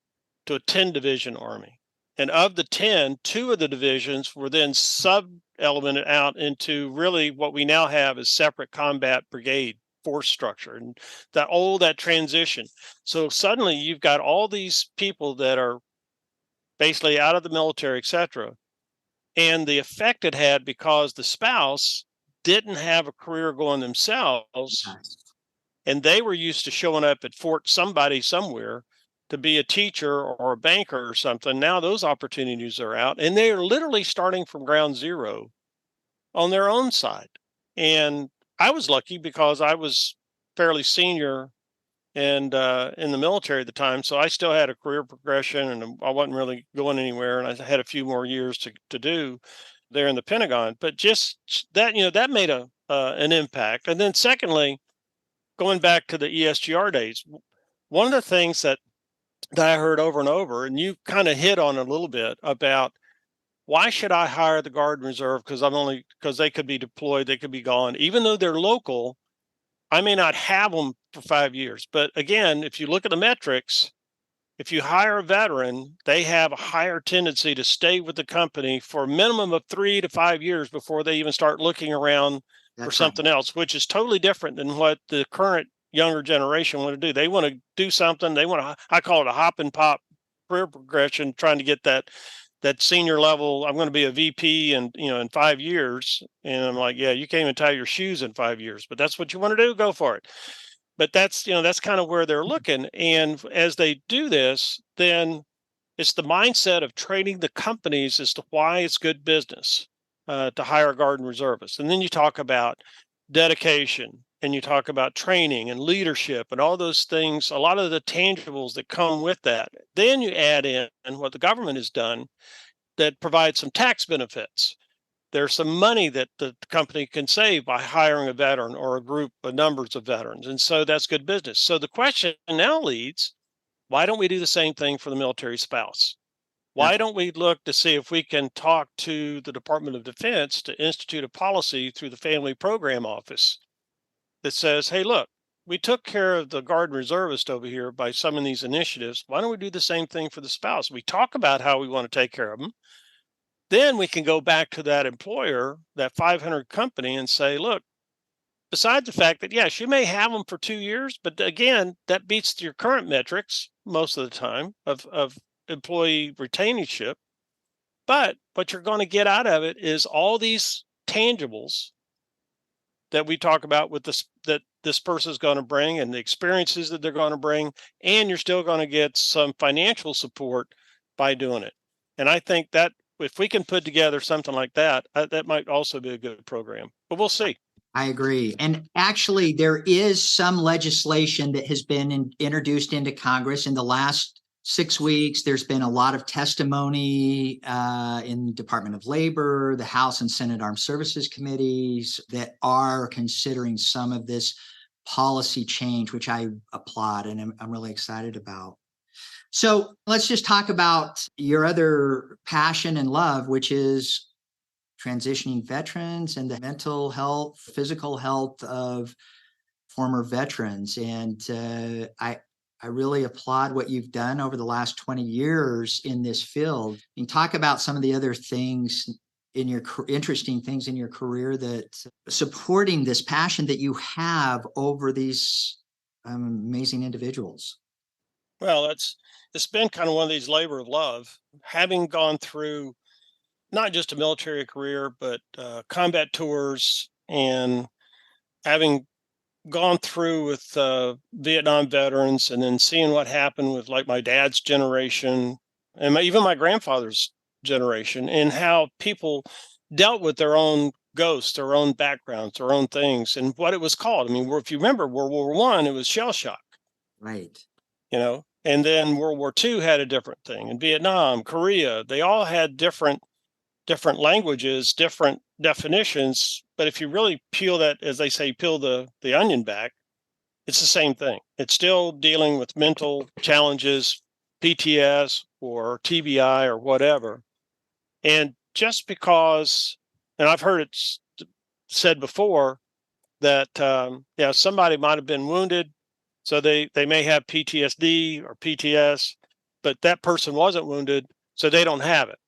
to a 10 division Army. And of the 10, 2 of the divisions were then sub-elemented out into really what we now have as separate combat brigade force structure, and that transition. So suddenly you've got all these people that are basically out of the military, et cetera. And the effect it had, because the spouse didn't have a career going themselves, and they were used to showing up at Fort somebody somewhere to be a teacher or a banker or something. Now those opportunities are out, and they are literally starting from ground zero on their own side. And I was lucky because I was fairly senior and in the military at the time, so I still had a career progression, and I wasn't really going anywhere, and I had a few more years to do there in the Pentagon. But just that, that made an impact. And then secondly, going back to the ESGR days, one of the things that I heard over and over, and you kind of hit on a little bit about, why should I hire the Guard and Reserve? Because they could be deployed, they could be gone. Even though they're local, I may not have them for 5 years. But again, if you look at the metrics, if you hire a veteran, they have a higher tendency to stay with the company for a minimum of 3 to 5 years before they even start looking around for something else, which is totally different than what the current younger generation want to do. They want to do something. They want to, I call it a hop and pop career progression, trying to get that senior level. I'm going to be a VP in 5 years. And I'm like, yeah, you can't even tie your shoes in 5 years, but that's what you want to do. Go for it. But that's kind of where they're looking. And as they do this, then it's the mindset of training the companies as to why it's good business to hire Guard and Reservists. And then you talk about dedication, and you talk about training and leadership and all those things, a lot of the tangibles that come with that. Then you add in what the government has done that provides some tax benefits. There's some money that the company can save by hiring a veteran or a group of numbers of veterans. And so that's good business. So the question now leads, why don't we do the same thing for the military spouse? Why don't we look to see if we can talk to the Department of Defense to institute a policy through the Family Program Office that says, hey, look, we took care of the Guard and Reservist over here by some of these initiatives. Why don't we do the same thing for the spouse? We talk about how we want to take care of them. Then we can go back to that employer, that 500 company, and say, look, besides the fact that, yes, you may have them for 2 years, but again, that beats your current metrics most of the time of employee retainership. But what you're going to get out of it is all these tangibles that we talk about with this, that this person is going to bring and the experiences that they're going to bring, and you're still going to get some financial support by doing it. And I think that if we can put together something like that, that might also be a good program, but we'll see. I agree. And actually, there is some legislation that has been introduced into Congress in the last 6 weeks. There's been a lot of testimony in Department of Labor, the House and Senate Armed Services Committees that are considering some of this policy change, which I applaud and I'm really excited about. So let's just talk about your other passion and love, which is transitioning veterans and the mental health, physical health of former veterans. And I really applaud what you've done over the last 20 years in this field. And talk about some of the other things in your interesting things in your career that supporting this passion that you have over these amazing individuals. Well, it's been kind of one of these labor of love, having gone through not just a military career, but combat tours, and having gone through with Vietnam veterans, and then seeing what happened with like my dad's generation and even my grandfather's generation, and how people dealt with their own ghosts, their own backgrounds, their own things, and what it was called. I mean, if you remember World War I, it was shell shock. Right. And then World War II had a different thing. And Vietnam, Korea, they all had different languages, different definitions. But if you really peel that, as they say, peel the onion back, it's the same thing. It's still dealing with mental challenges, PTS or TBI or whatever. And just because, and I've heard it said before that, somebody might have been wounded, so they may have PTSD or PTS, but that person wasn't wounded, so they don't have it.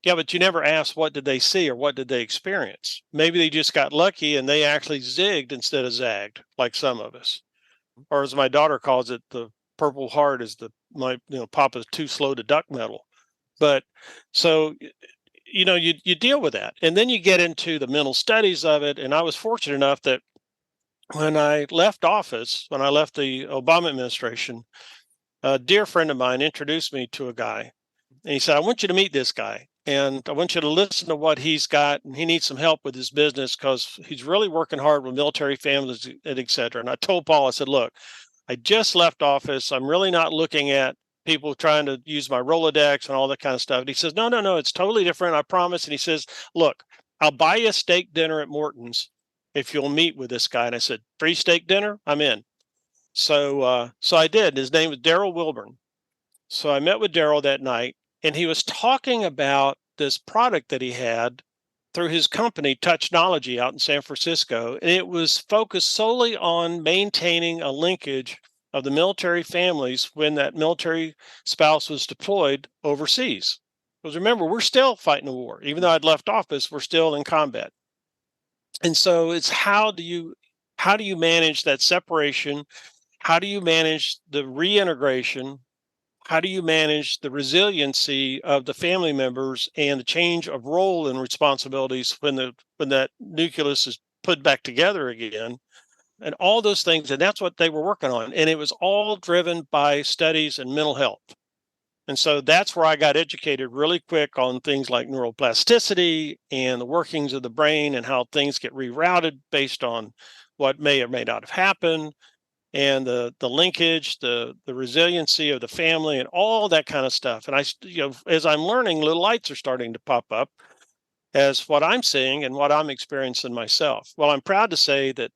Yeah, but you never asked what did they see or what did they experience. Maybe they just got lucky and they actually zigged instead of zagged, like some of us. Or as my daughter calls it, the Purple Heart is Papa's too slow to duck medal. But so, you deal with that. And then you get into the mental studies of it. And I was fortunate enough that when I left office, when I left the Obama administration, a dear friend of mine introduced me to a guy. And he said, I want you to meet this guy. And I want you to listen to what he's got. And he needs some help with his business because he's really working hard with military families, and et cetera. And I told Paul, I said, look, I just left office. I'm really not looking at people trying to use my Rolodex and all that kind of stuff. And he says, no, it's totally different. I promise. And he says, look, I'll buy you a steak dinner at Morton's if you'll meet with this guy. And I said, free steak dinner? I'm in. So I did. His name was Daryl Wilburn. So I met with Daryl that night, and he was talking about this product that he had through his company, Touchnology, out in San Francisco. And it was focused solely on maintaining a linkage of the military families when that military spouse was deployed overseas. Because remember, we're still fighting a war. Even though I'd left office, we're still in combat. And so it's how do you manage that separation? How do you manage the reintegration? How do you manage the resiliency of the family members and the change of role and responsibilities when that nucleus is put back together again? And all those things, and that's what they were working on. And it was all driven by studies in mental health. And so that's where I got educated really quick on things like neuroplasticity and the workings of the brain and how things get rerouted based on what may or may not have happened, and the linkage, the resiliency of the family, and all that kind of stuff. And as I'm learning, little lights are starting to pop up as what I'm seeing and what I'm experiencing myself. Well, I'm proud to say that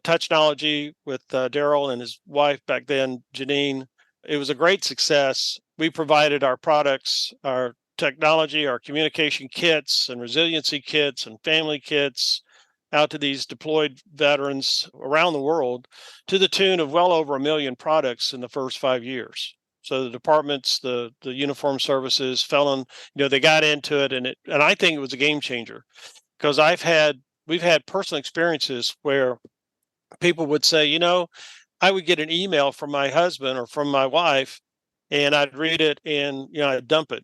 Touchnology with Daryl and his wife back then, Janine, it was a great success. We provided our products, our technology, our communication kits and resiliency kits and family kits out to these deployed veterans around the world to the tune of well over 1 million products in the first 5 years. So the departments, the uniform services fell in, they got into it, and I think it was a game changer, because we've had personal experiences where people would say, I would get an email from my husband or from my wife, and I'd read it and, I'd dump it.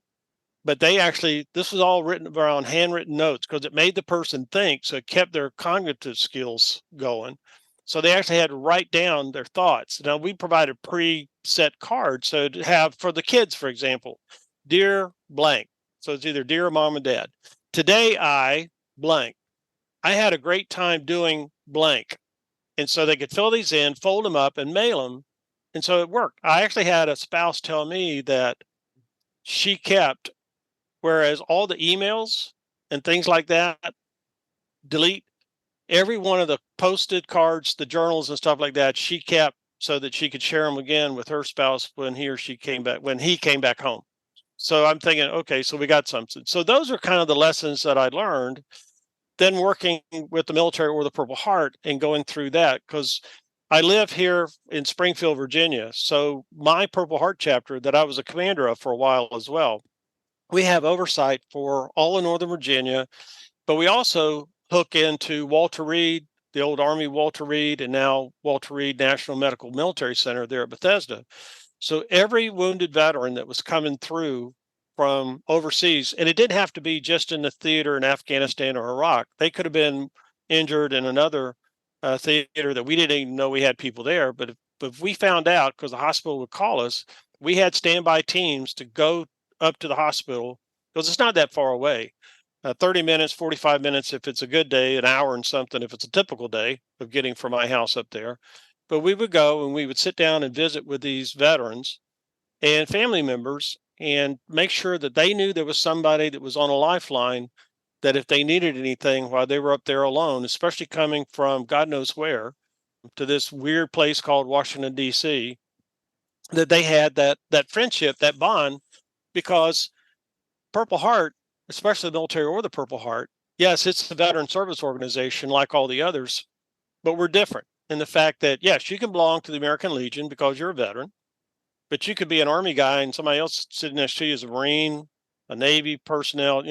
But this was all written around handwritten notes because it made the person think. So it kept their cognitive skills going. So they actually had to write down their thoughts. Now, we provided preset cards. So to have for the kids, for example, dear blank. So it's either dear mom and dad. Today, I blank. I had a great time doing blank. And so they could fill these in, fold them up, and mail them. And so it worked. I actually had a spouse tell me that she kept, whereas all the emails and things like that, delete every one of the posted cards, the journals and stuff like that, she kept so that she could share them again with her spouse when he came back home. So I'm thinking, okay, so we got something. So those are kind of the lessons that I learned. Then working with the military or the Purple Heart and going through that, because I live here in Springfield, Virginia. So my Purple Heart chapter that I was a commander of for a while as well, we have oversight for all of Northern Virginia, but we also hook into Walter Reed, the old Army Walter Reed, and now Walter Reed National Medical Military Center there at Bethesda. So every wounded veteran that was coming through from overseas, and it didn't have to be just in the theater in Afghanistan or Iraq. They could have been injured in another theater that we didn't even know we had people there. But if we found out, because the hospital would call us, we had standby teams to go up to the hospital, because it's not that far away. 30 minutes, 45 minutes if it's a good day, an hour and something if it's a typical day of getting from my house up there. But we would go and we would sit down and visit with these veterans and family members and make sure that they knew there was somebody that was on a lifeline, that if they needed anything while they were up there alone, especially coming from God knows where to this weird place called Washington, D.C., that they had that friendship, that bond, because Purple Heart, especially the military or the Purple Heart, yes, it's a veteran service organization like all the others, but we're different in the fact that, yes, you can belong to the American Legion because you're a veteran, but you could be an Army guy and somebody else sitting next to you is a Marine, a Navy personnel,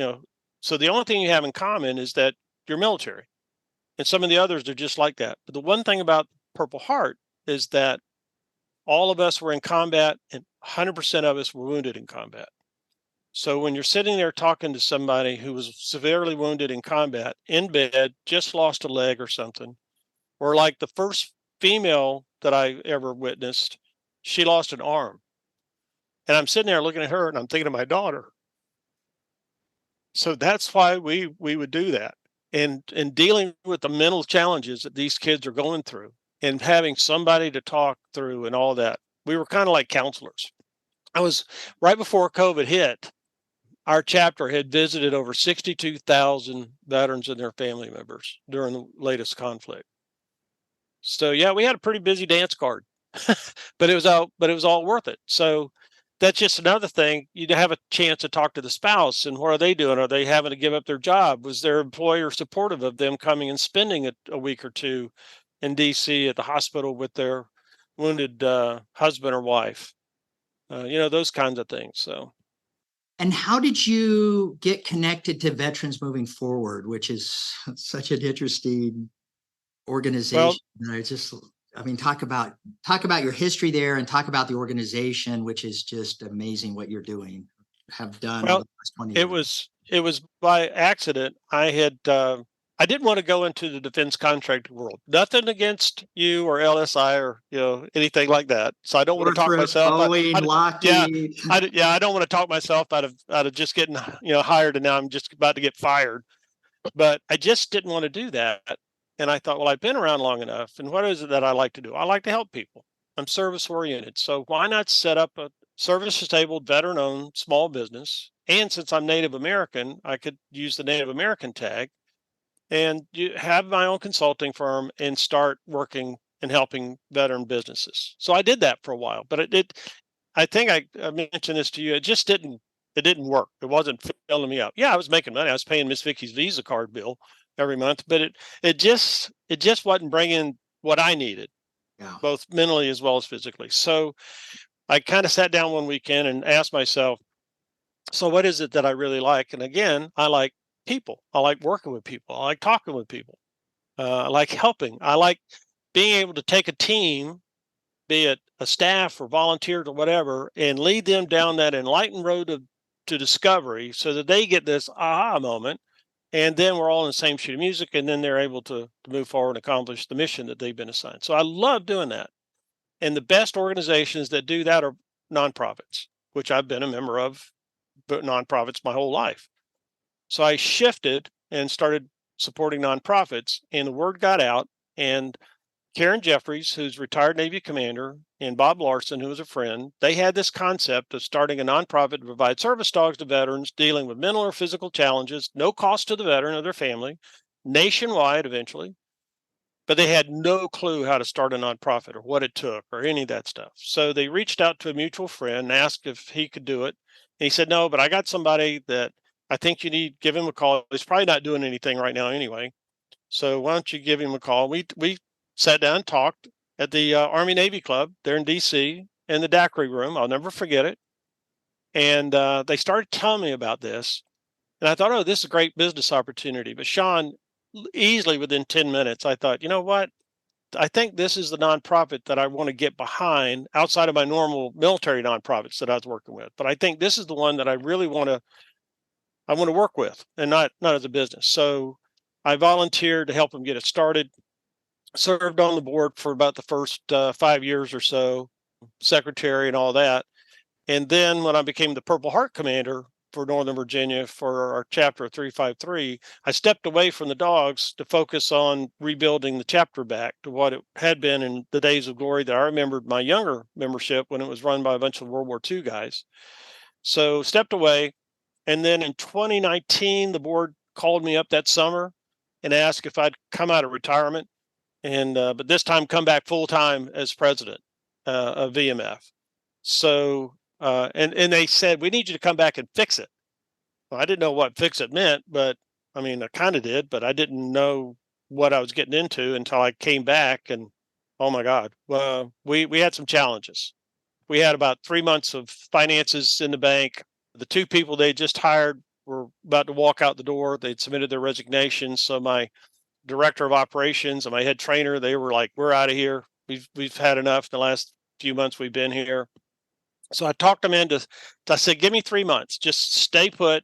So the only thing you have in common is that you're military. And some of the others are just like that. But the one thing about Purple Heart is that all of us were in combat and 100% of us were wounded in combat. So when you're sitting there talking to somebody who was severely wounded in combat, in bed, just lost a leg or something, or like the first female that I ever witnessed, she lost an arm. And I'm sitting there looking at her and I'm thinking of my daughter. So that's why we would do that. And dealing with the mental challenges that these kids are going through and having somebody to talk through and all that. We were kind of like counselors. I was right before COVID hit, our chapter had visited over 62,000 veterans and their family members during the latest conflict. So yeah, we had a pretty busy dance card. but it was all worth it. So that's just another thing. You'd have a chance to talk to the spouse and what are they doing? Are they having to give up their job? Was their employer supportive of them coming and spending a week or two in DC at the hospital with their wounded husband or wife? Those kinds of things. So. And how did you get connected to Veterans Moving Forward, which is such an interesting organization? Talk about your history there and talk about the organization, which is just amazing what you're doing, have done over the last 20 years. It was by accident. I didn't want to go into the defense contracting world. Nothing against you or LSI or anything like that. So I don't want to talk myself. I don't want to talk myself out of just getting hired, and now I'm just about to get fired. But I just didn't want to do that. And I thought, well, I've been around long enough. And what is it that I like to do? I like to help people. I'm service oriented. So why not set up a service disabled, veteran owned small business? And since I'm Native American, I could use the Native American tag and have my own consulting firm and start working and helping veteran businesses. So I did that for a while, but I think I mentioned this to you. It didn't work. It wasn't filling me up. Yeah, I was making money. I was paying Miss Vicky's Visa card bill every month, but it just wasn't bringing what I needed, Yeah. both mentally as well as physically. So I kind of sat down one weekend and asked myself, so what is it that I really like? And again, I like people. I like working with people. I like talking with people. I like helping. I like being able to take a team, be it a staff or volunteers or whatever, and lead them down that enlightened road to discovery so that they get this aha moment. And then we're all in the same sheet of music, and then they're able to move forward and accomplish the mission that they've been assigned. So I love doing that. And the best organizations that do that are nonprofits, which I've been a member of, but nonprofits my whole life. So I shifted and started supporting nonprofits, and the word got out. And Karen Jeffries, who's retired Navy commander, and Bob Larson, who was a friend, they had this concept of starting a nonprofit to provide service dogs to veterans dealing with mental or physical challenges, no cost to the veteran or their family, nationwide eventually. But they had no clue how to start a nonprofit or what it took or any of that stuff. So they reached out to a mutual friend and asked if he could do it. And he said, no, but I got somebody that I think you need, give him a call. He's probably not doing anything right now anyway. So why don't you give him a call? We sat down and talked at the Army Navy Club there in DC in the daiquiri room. I'll never forget it. And they started telling me about this. And I thought, oh, this is a great business opportunity. But Sean, easily within 10 minutes, I thought, you know what? I think this is the nonprofit that I want to get behind outside of my normal military nonprofits that I was working with. But I think this is the one that I really want to work with, and not as a business. So I volunteered to help them get it started. Served on the board for about the first 5 years or so, secretary and all that. And then when I became the Purple Heart commander for Northern Virginia for our chapter 353, I stepped away from the dogs to focus on rebuilding the chapter back to what it had been in the days of glory that I remembered my younger membership when it was run by a bunch of World War II guys. So stepped away. And then in 2019, the board called me up that summer and asked if I'd come out of retirement and but this time come back full time as president of VMF. So and they said, we need you to come back and fix it. Well, I didn't know what fix it meant, but I mean, I kind of did, but I didn't know what I was getting into until I came back. And oh my God, we had some challenges. We had about 3 months of finances in the bank. The two people they just hired were about to walk out the door. They'd submitted their resignations. So my director of operations and my head trainer, they were like, we're out of here. We've had enough the last few months we've been here. So I talked them into, I said, give me 3 months, just stay put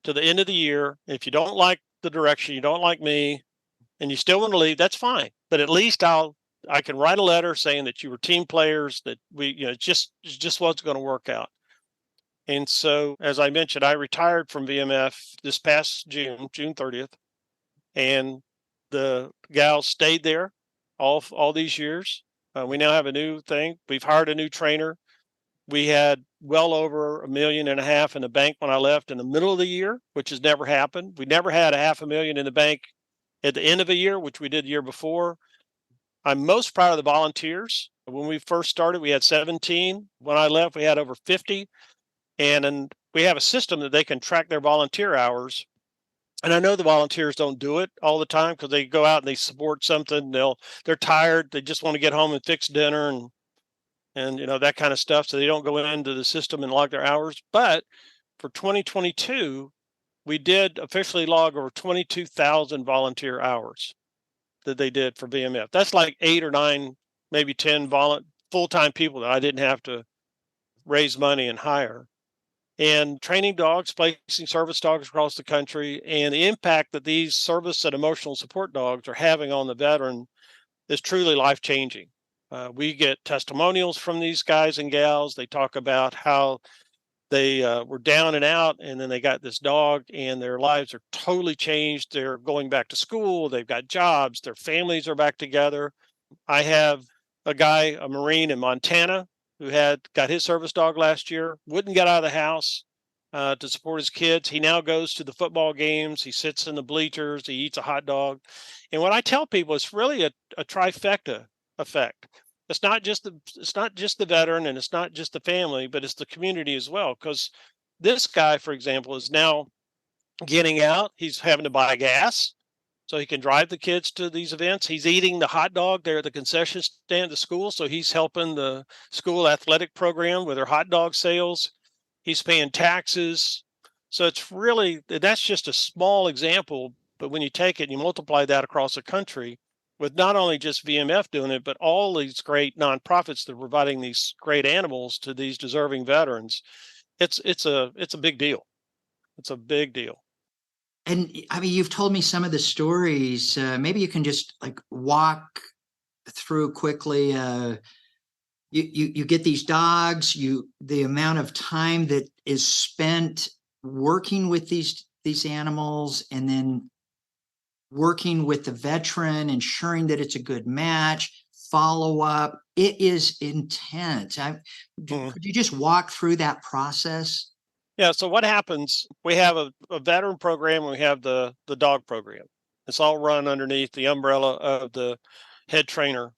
to the end of the year. If you don't like the direction, you don't like me, and you still want to leave, that's fine. But at least I can write a letter saying that you were team players, that it just wasn't going to work out. And so, as I mentioned, I retired from VMF this past June 30th, and the gals stayed there all these years. We now have a new thing. We've hired a new trainer. We had well over $1.5 million in the bank when I left in the middle of the year, which has never happened. We never had $500,000 in the bank at the end of a year, which we did the year before. I'm most proud of the volunteers. When we first started, we had 17. When I left, we had over 50. And we have a system that they can track their volunteer hours. And I know the volunteers don't do it all the time because they go out and they support something. They're tired. They just want to get home and fix dinner and that kind of stuff. So they don't go into the system and log their hours. But for 2022, we did officially log over 22,000 volunteer hours that they did for VMF. That's like 8 or 9, maybe 10 full-time people that I didn't have to raise money and hire. And training dogs, placing service dogs across the country, and the impact that these service and emotional support dogs are having on the veteran is truly life-changing. We get testimonials from these guys and gals. They talk about how They were down and out, and then they got this dog, and their lives are totally changed. They're going back to school. They've got jobs. Their families are back together. I have a Marine in Montana, who got his service dog last year, wouldn't get out of the house to support his kids. He now goes to the football games. He sits in the bleachers. He eats a hot dog. And what I tell people, it's really a trifecta effect. It's not just the veteran, and it's not just the family, but it's the community as well. Because this guy, for example, is now getting out. He's having to buy gas so he can drive the kids to these events. He's eating the hot dog there at the concession stand at the school. So he's helping the school athletic program with their hot dog sales. He's paying taxes. So that's just a small example. But when you take it and you multiply that across the country, with not only just VMF doing it, but all these great nonprofits that are providing these great animals to these deserving veterans, it's a big deal. It's a big deal. And I mean, you've told me some of the stories. Maybe you can just like walk through quickly. You get these dogs. The amount of time that is spent working with these animals, and then working with the veteran, ensuring that it's a good match, follow up. It is intense. Could you just walk through that process? Yeah. So what happens? We have a veteran program, and we have the dog program. It's all run underneath the umbrella of the head trainer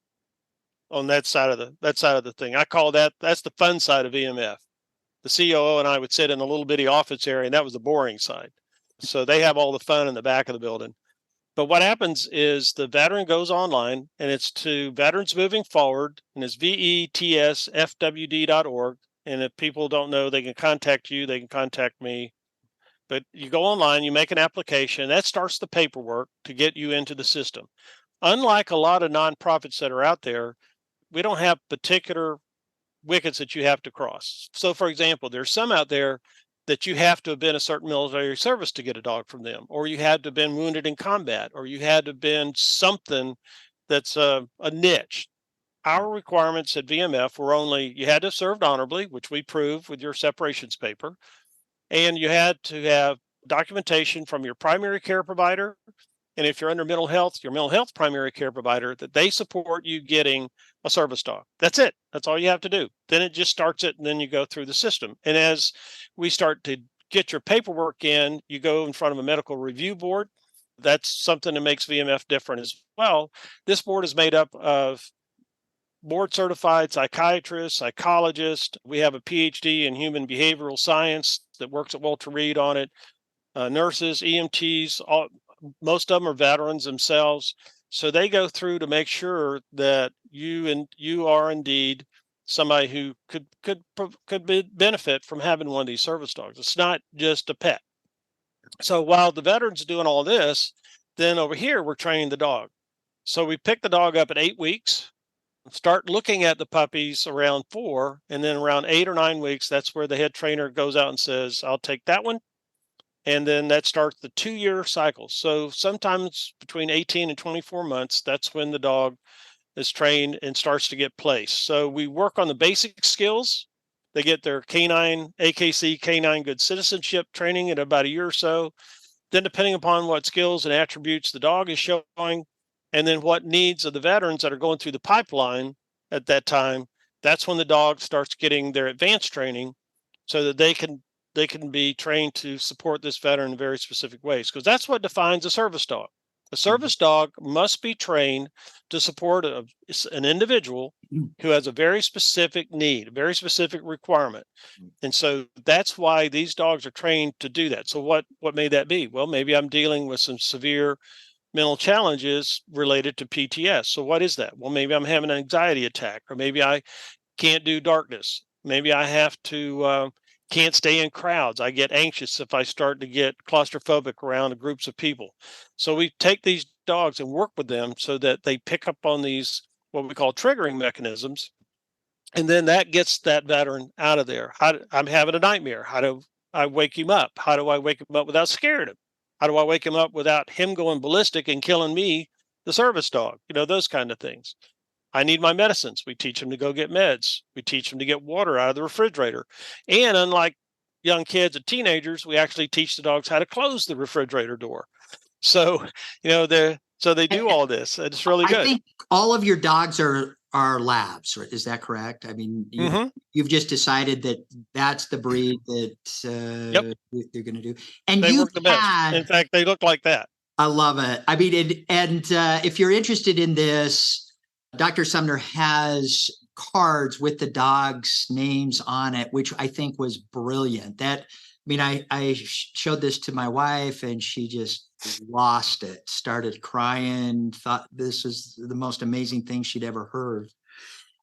on that side of the thing. I call that's the fun side of VMF. The COO and I would sit in a little bitty office area, and that was the boring side. So they have all the fun in the back of the building. But what happens is the veteran goes online, and it's to Veterans Moving Forward, and it's VETSFWD.org. And if people don't know, they can contact you, they can contact me. But you go online, you make an application, that starts the paperwork to get you into the system. Unlike a lot of nonprofits that are out there, we don't have particular wickets that you have to cross. So, for example, there's some out there that you have to have been a certain military service to get a dog from them, or you had to have been wounded in combat, or you had to have been something that's a niche. Our requirements at VMF were only you had to have served honorably, which we prove with your separations paper, and you had to have documentation from your primary care provider. And if you're under mental health, your mental health primary care provider, that they support you getting a service dog. That's it. That's all you have to do. Then it just starts it, and then you go through the system. And as we start to get your paperwork in, you go in front of a medical review board. That's something that makes VMF different as well. This board is made up of board certified psychiatrists, psychologists. We have a PhD in human behavioral science that works at Walter Reed on it. Nurses, EMTs, most of them are veterans themselves. So they go through to make sure that you are indeed somebody who could benefit from having one of these service dogs. It's not just a pet. So while the veteran's doing all this, then over here we're training the dog. So we pick the dog up at 8 weeks, start looking at the puppies around 4, and then around 8 or 9 weeks, that's where the head trainer goes out and says, I'll take that one. And then that starts the 2-year cycle. So sometimes between 18 and 24 months, that's when the dog is trained and starts to get placed. So we work on the basic skills. They get their canine, AKC, canine good citizenship training in about a year or so. Then depending upon what skills and attributes the dog is showing, and then what needs of the veterans that are going through the pipeline at that time, that's when the dog starts getting their advanced training so that they can be trained to support this veteran in very specific ways, because that's what defines a service dog. A service dog must be trained to support an individual who has a very specific need, a very specific requirement. And so that's why these dogs are trained to do that. So what may that be? Well, maybe I'm dealing with some severe mental challenges related to PTS. So what is that? Well, maybe I'm having an anxiety attack, or maybe I can't do darkness. Maybe I have to can't stay in crowds. I get anxious if I start to get claustrophobic around groups of people. So we take these dogs and work with them so that they pick up on these, what we call triggering mechanisms. And then that gets that veteran out of there. I'm having a nightmare. How do I wake him up? How do I wake him up without scaring him? How do I wake him up without him going ballistic and killing me, the service dog? Those kind of things. I need my medicines. We teach them to go get meds. We teach them to get water out of the refrigerator. And unlike young kids and teenagers, we actually teach the dogs how to close the refrigerator door. So, they do all this. It's really I good. think all of your dogs are labs, right? Is that correct? I mean, you've just decided that that's the breed that Yep. you're going to do. And They you've work the best. had, In fact, they look like that. I love it. I mean, if you're interested in this, Dr. Sumner has cards with the dogs' names on it, which I think was brilliant. I showed this to my wife and she just lost it, started crying, thought this was the most amazing thing she'd ever heard.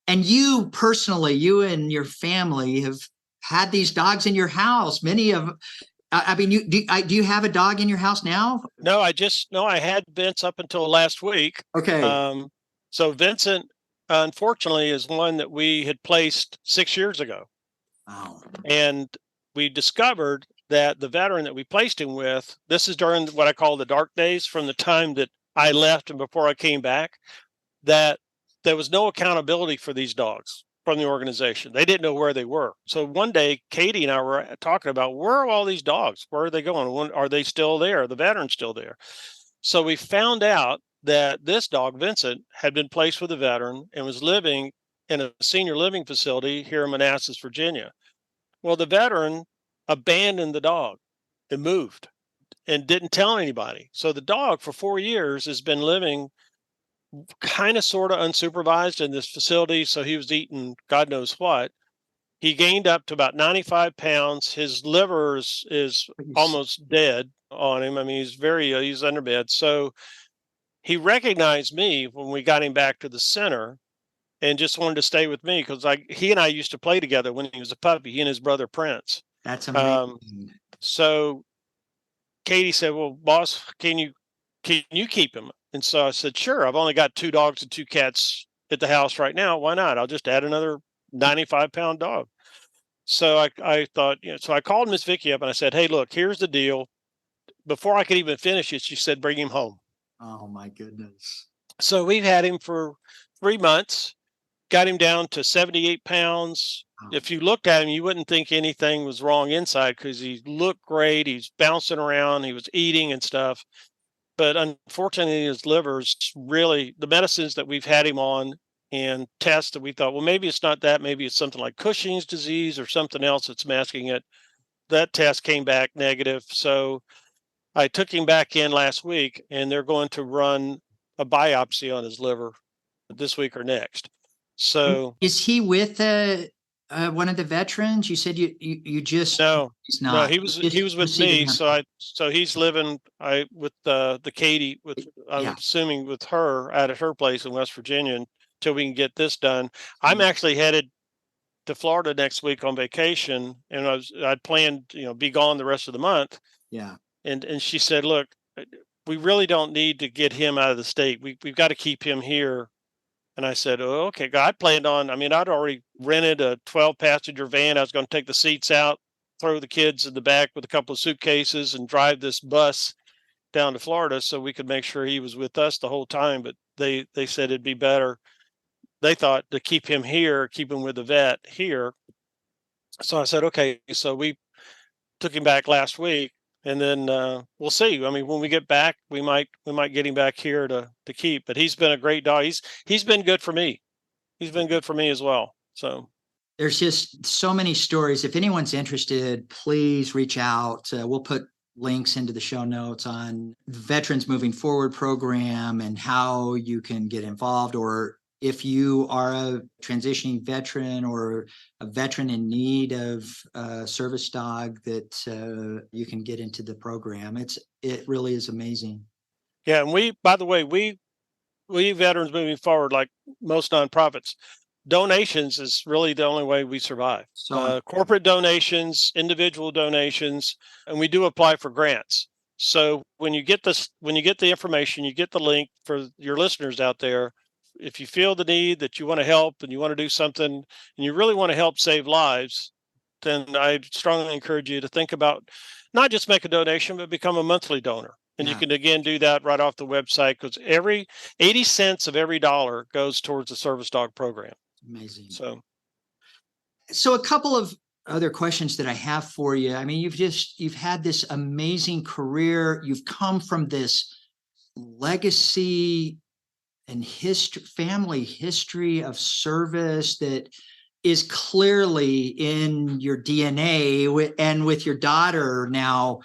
And you personally, you and your family have had these dogs in your house. Do you have a dog in your house now? No, I had Vince up until last week. Okay. So Vincent, unfortunately, is one that we had placed 6 years ago. Oh. And we discovered that the veteran that we placed him with, this is during what I call the dark days, from the time that I left and before I came back, that there was no accountability for these dogs from the organization. They didn't know where they were. So one day, Katie and I were talking about, where are all these dogs? Where are they going? Are they still there? Are the veterans still there? So we found out that this dog, Vincent, had been placed with a veteran and was living in a senior living facility here in Manassas, Virginia. Well, the veteran abandoned the dog and moved and didn't tell anybody. So the dog for 4 years has been living kind of sort of unsupervised in this facility. So he was eating God knows what. He gained up to about 95 pounds. His liver is almost dead on him. I mean, he's underbed. So he recognized me when we got him back to the center and just wanted to stay with me because he and I used to play together when he was a puppy, he and his brother Prince. That's amazing. So Katie said, well, boss, can you keep him? And so I said, sure. I've only got 2 dogs and 2 cats at the house right now. Why not? I'll just add another 95-pound dog. So I thought, so I called Miss Vicky up and I said, hey, look, here's the deal. Before I could even finish it, she said, bring him home. Oh my goodness. So we've had him for 3 months, got him down to 78 pounds. Oh. If you looked at him, you wouldn't think anything was wrong inside because he looked great. He's bouncing around. He was eating and stuff. But unfortunately, his liver's really, the medicines that we've had him on and tests that we thought, well, maybe it's not that. Maybe it's something like Cushing's disease or something else that's masking it. That test came back negative. So I took him back in last week and they're going to run a biopsy on his liver this week or next. So is he with one of the veterans? You said you just no, he's not. No, he was with me. So he's living with the Katie I'm assuming with her out at her place in West Virginia until we can get this done. I'm actually headed to Florida next week on vacation, and I'd planned be gone the rest of the month. Yeah. And she said, look, we really don't need to get him out of the state. We've got to keep him here. And I said, oh, okay. I'd already rented a 12-passenger van. I was going to take the seats out, throw the kids in the back with a couple of suitcases and drive this bus down to Florida so we could make sure he was with us the whole time. But they said it'd be better. They thought to keep him here, keep him with the vet here. So I said, okay. So we took him back last week. And then we'll see. I mean, when we get back, we might get him back here to keep. But he's been a great dog. He's been good for me. He's been good for me as well. So there's just so many stories. If anyone's interested, please reach out. We'll put links into the show notes on the Veterans Moving Forward program and how you can get involved, or if you are a transitioning veteran or a veteran in need of a service dog, that you can get into the program. It really is amazing. Yeah, and by the way, we Veterans Moving Forward, like most nonprofits, donations is really the only way we survive. So corporate donations, individual donations, and we do apply for grants. So when you get the information, you get the link for your listeners out there. If you feel the need that you want to help and you want to do something and you really want to help save lives, then I strongly encourage you to think about not just make a donation, but become a monthly donor. And you can, again, do that right off the website because every 80 cents of every dollar goes towards the service dog program. Amazing. So a couple of other questions that I have for you. I mean, you've had this amazing career. You've come from this legacy and family history of service that is clearly in your DNA, and with your daughter now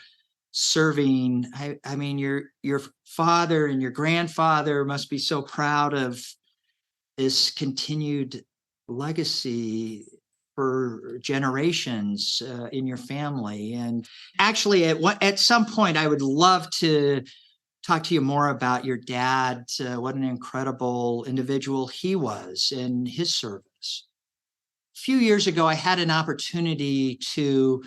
serving. I mean, your father and your grandfather must be so proud of this continued legacy for generations in your family. And actually, at some point, I would love to talk to you more about your dad. What an incredible individual he was in his service. A few years ago, I had an opportunity to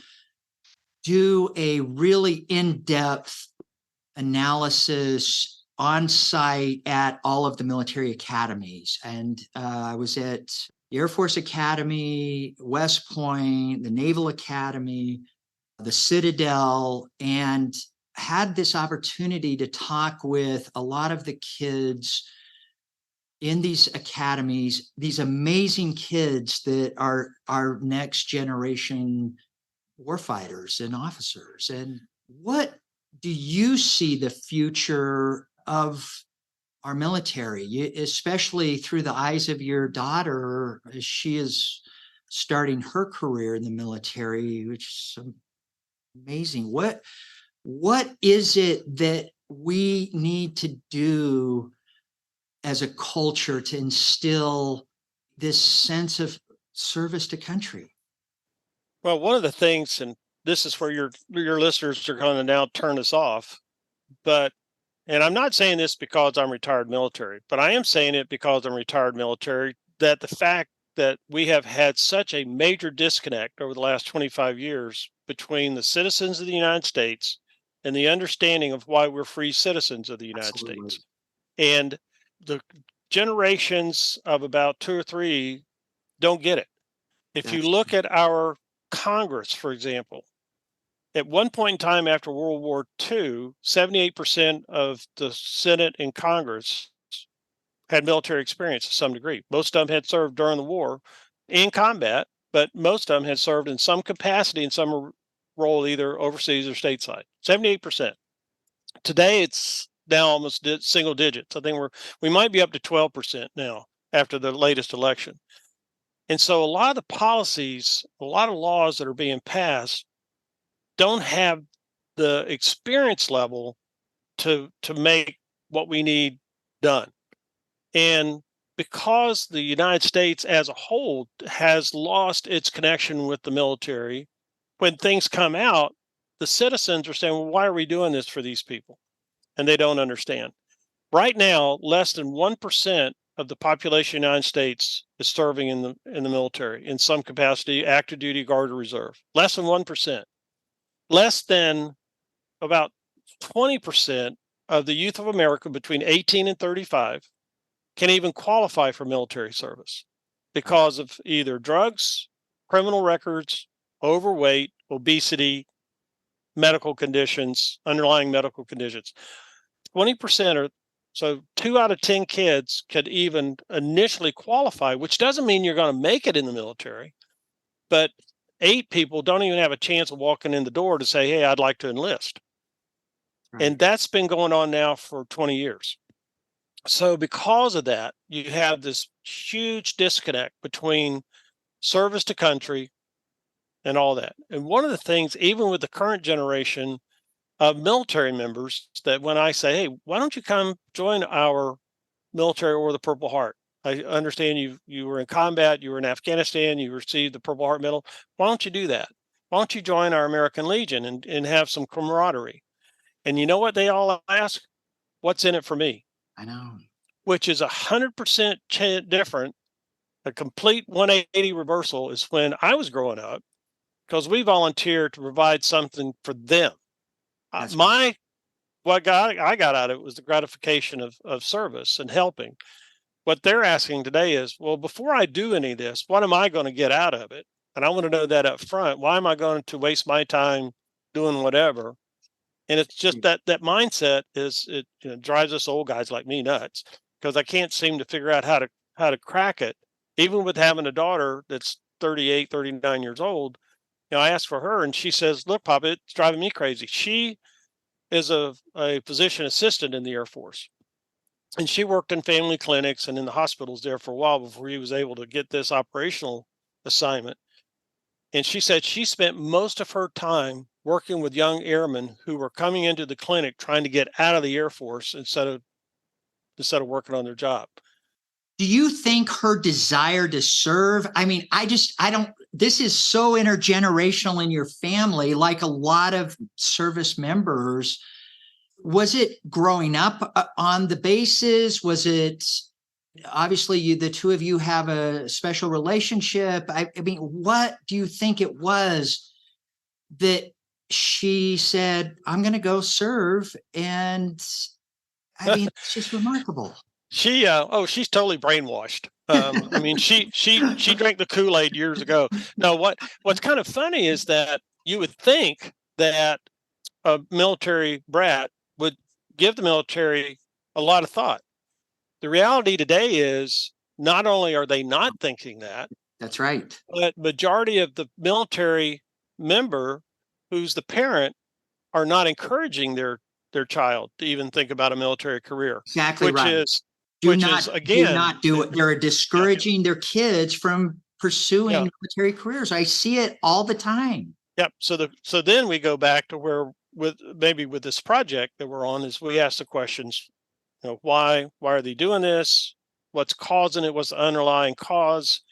do a really in-depth analysis on site at all of the military academies. And I was at the Air Force Academy, West Point, the Naval Academy, the Citadel, and had this opportunity to talk with a lot of the kids in these academies, these amazing kids that are our next generation warfighters and officers. And what do you see the future of our military, especially through the eyes of your daughter as she is starting her career in the military, which is amazing? What is it that we need to do as a culture to instill this sense of service to country? Well, one of the things, and this is where your listeners are going to now turn us off, and I'm not saying this because I'm retired military, but I am saying it because I'm retired military, that the fact that we have had such a major disconnect over the last 25 years between the citizens of the United States and the understanding of why we're free citizens of the United Absolutely. States. And the generations of about 2 or 3 don't get it. If you look at our Congress, for example, at one point in time after World War II, 78% of the Senate and Congress had military experience to some degree. Most of them had served during the war in combat, but most of them had served in some capacity in some role, either overseas or stateside. 78%. Today, it's now almost single digits. I think we might be up to 12% now after the latest election. And so a lot of the policies, a lot of laws that are being passed don't have the experience level to make what we need done. And because the United States as a whole has lost its connection with the military, when things come out, the citizens are saying, well, why are we doing this for these people? And they don't understand. Right now, less than 1% of the population of the United States is serving in the military in some capacity, active duty, guard, or reserve. Less than 1%. Less than about 20% of the youth of America between 18 and 35 can even qualify for military service because of either drugs, criminal records, overweight, obesity, medical conditions, underlying medical conditions. 20% are, so 2 out of 10 kids could even initially qualify, which doesn't mean you're going to make it in the military, but 8 people don't even have a chance of walking in the door to say, hey, I'd like to enlist. Right. And that's been going on now for 20 years. So because of that, you have this huge disconnect between service to country and all that. And one of the things, even with the current generation of military members, that when I say, hey, why don't you come join our military or the Purple Heart? I understand you were in combat, you were in Afghanistan, you received the Purple Heart Medal. Why don't you do that? Why don't you join our American Legion and have some camaraderie? And you know what they all ask? What's in it for me? I know. Which is 100% different. A complete 180 reversal is when I was growing up, because we volunteered to provide something for them. What I got out of it was the gratification of service and helping. What they're asking today is, well, before I do any of this, what am I going to get out of it? And I want to know that up front. Why am I going to waste my time doing whatever? And it's just that mindset drives us old guys like me nuts, because I can't seem to figure out how to crack it. Even with having a daughter that's 38, 39 years old, I asked for her, and she says, "Look, Papa, it's driving me crazy." She is a physician assistant in the Air Force, and she worked in family clinics and in the hospitals there for a while before he was able to get this operational assignment. And she said she spent most of her time working with young airmen who were coming into the clinic trying to get out of the Air Force instead of working on their job. Do you think her desire to serve? I mean, I don't, this is so intergenerational in your family, like a lot of service members. Was it growing up on the bases? Was it, obviously the two of you have a special relationship? I mean, what do you think it was that she said, I'm going to go serve? And I mean, it's just remarkable. She's totally brainwashed. I mean, she drank the Kool-Aid years ago. No, what's kind of funny is that you would think that a military brat would give the military a lot of thought. The reality today is not only are they not thinking that, that's right, but majority of the military member who's the parent are not encouraging their child to even think about a military career. Exactly which right. is do not do it. They're discouraging their kids from pursuing military careers. I see it all the time. Yep. So then we go back to where with this project that we're on is we ask the questions, why are they doing this? What's causing it? What's the underlying cause?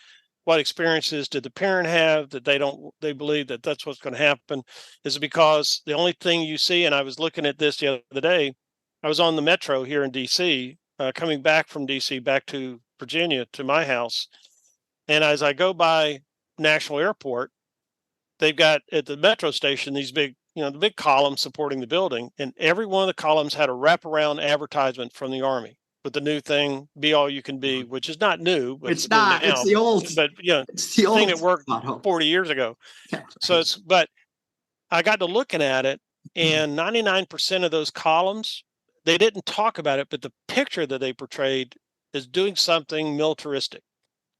What experiences did the parent have that they believe that that's what's going to happen? Is it because the only thing you see, and I was looking at this the other day, I was on the metro here in DC, coming back from DC back to Virginia to my house. And as I go by National Airport, they've got at the metro station these big, the big columns supporting the building. And every one of the columns had a wraparound advertisement from the Army with the new thing, Be All You Can Be, which is not new. But it's not. It's the old. But, it's the old thing that worked 40 years ago. Yeah, right. But I got to looking at it, and 99% of those columns, they didn't talk about it, but the picture that they portrayed is doing something militaristic.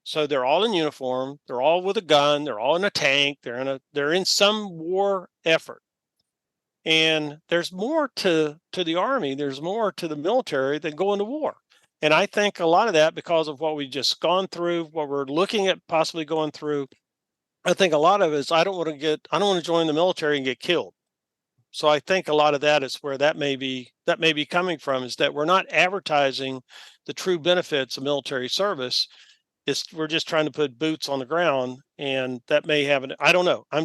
So they're all in uniform, they're all with a gun, they're all in a tank, they're in some war effort. And there's more to the Army, there's more to the military than going to war. And I think a lot of that, because of what we've just gone through, what we're looking at possibly going through, I think a lot of it is I don't want to join the military and get killed. So I think a lot of that is where that may be coming from, is that we're not advertising the true benefits of military service. We're just trying to put boots on the ground, and that may have I don't know. I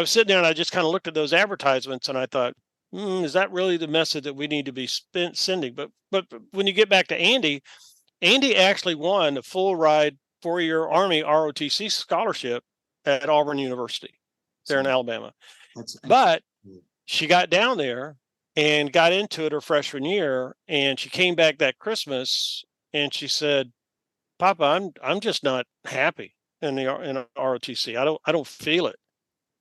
was sitting there and I just kind of looked at those advertisements and I thought, is that really the message that we need to be sending? But when you get back to Andy actually won a full ride 4-year Army ROTC scholarship at Auburn University there in Alabama. But she got down there and got into it her freshman year, and she came back that Christmas and she said, Papa, I'm just not happy in ROTC. I don't feel it.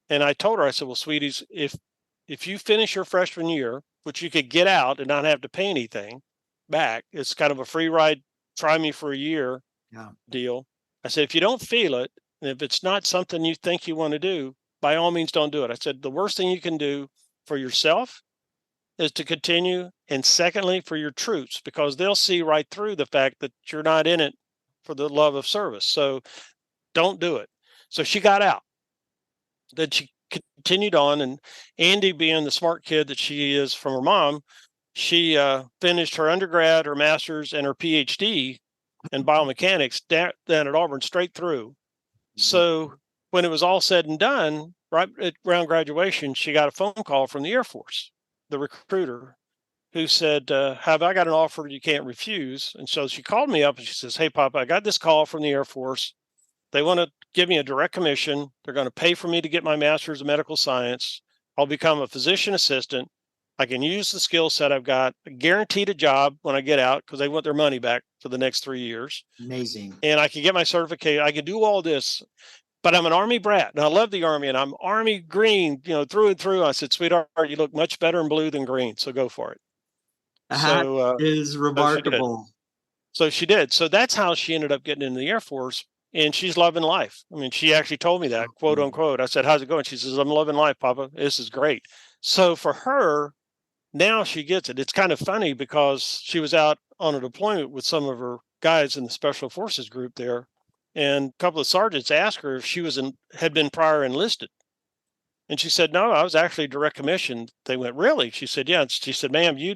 And I told her, I said, well, sweeties, if you finish your freshman year, which you could get out and not have to pay anything back, it's kind of a free ride, try me for a year deal. I said, if you don't feel it, and if it's not something you think you want to do, by all means, don't do it. I said, the worst thing you can do for yourself is to continue. And secondly, for your troops, because they'll see right through the fact that you're not in it for the love of service. So don't do it. So she got out. Then she continued on, and Andy, being the smart kid that she is from her mom, she finished her undergrad, her master's, and her PhD in biomechanics down at Auburn straight through. Mm-hmm. So when it was all said and done, right around graduation, she got a phone call from the Air Force, the recruiter, who said, have I got an offer you can't refuse? And so she called me up and she says, hey, Papa, I got this call from the Air Force. They want to give me a direct commission. They're going to pay for me to get my master's in medical science. I'll become a physician assistant. I can use the skill set I've got, guaranteed a job when I get out because they want their money back for the next 3 years. Amazing. And I can get my certificate. I can do all this, but I'm an Army brat and I love the Army and I'm Army green, through and through. I said, sweetheart, you look much better in blue than green. So go for it. That is remarkable. So she did. So that's how she ended up getting into the Air Force. and she's loving life. I mean, she actually told me that, quote unquote. I said, "How's it going?" She says, "I'm loving life, Papa. This is great." So for her, now she gets it. It's kind of funny because she was out on a deployment with some of her guys in the Special Forces group there, and a couple of sergeants asked her if she had been prior enlisted. And she said, "No, I was actually direct commissioned." They went, "Really?" She said, "Yeah." And she said, "Ma'am, you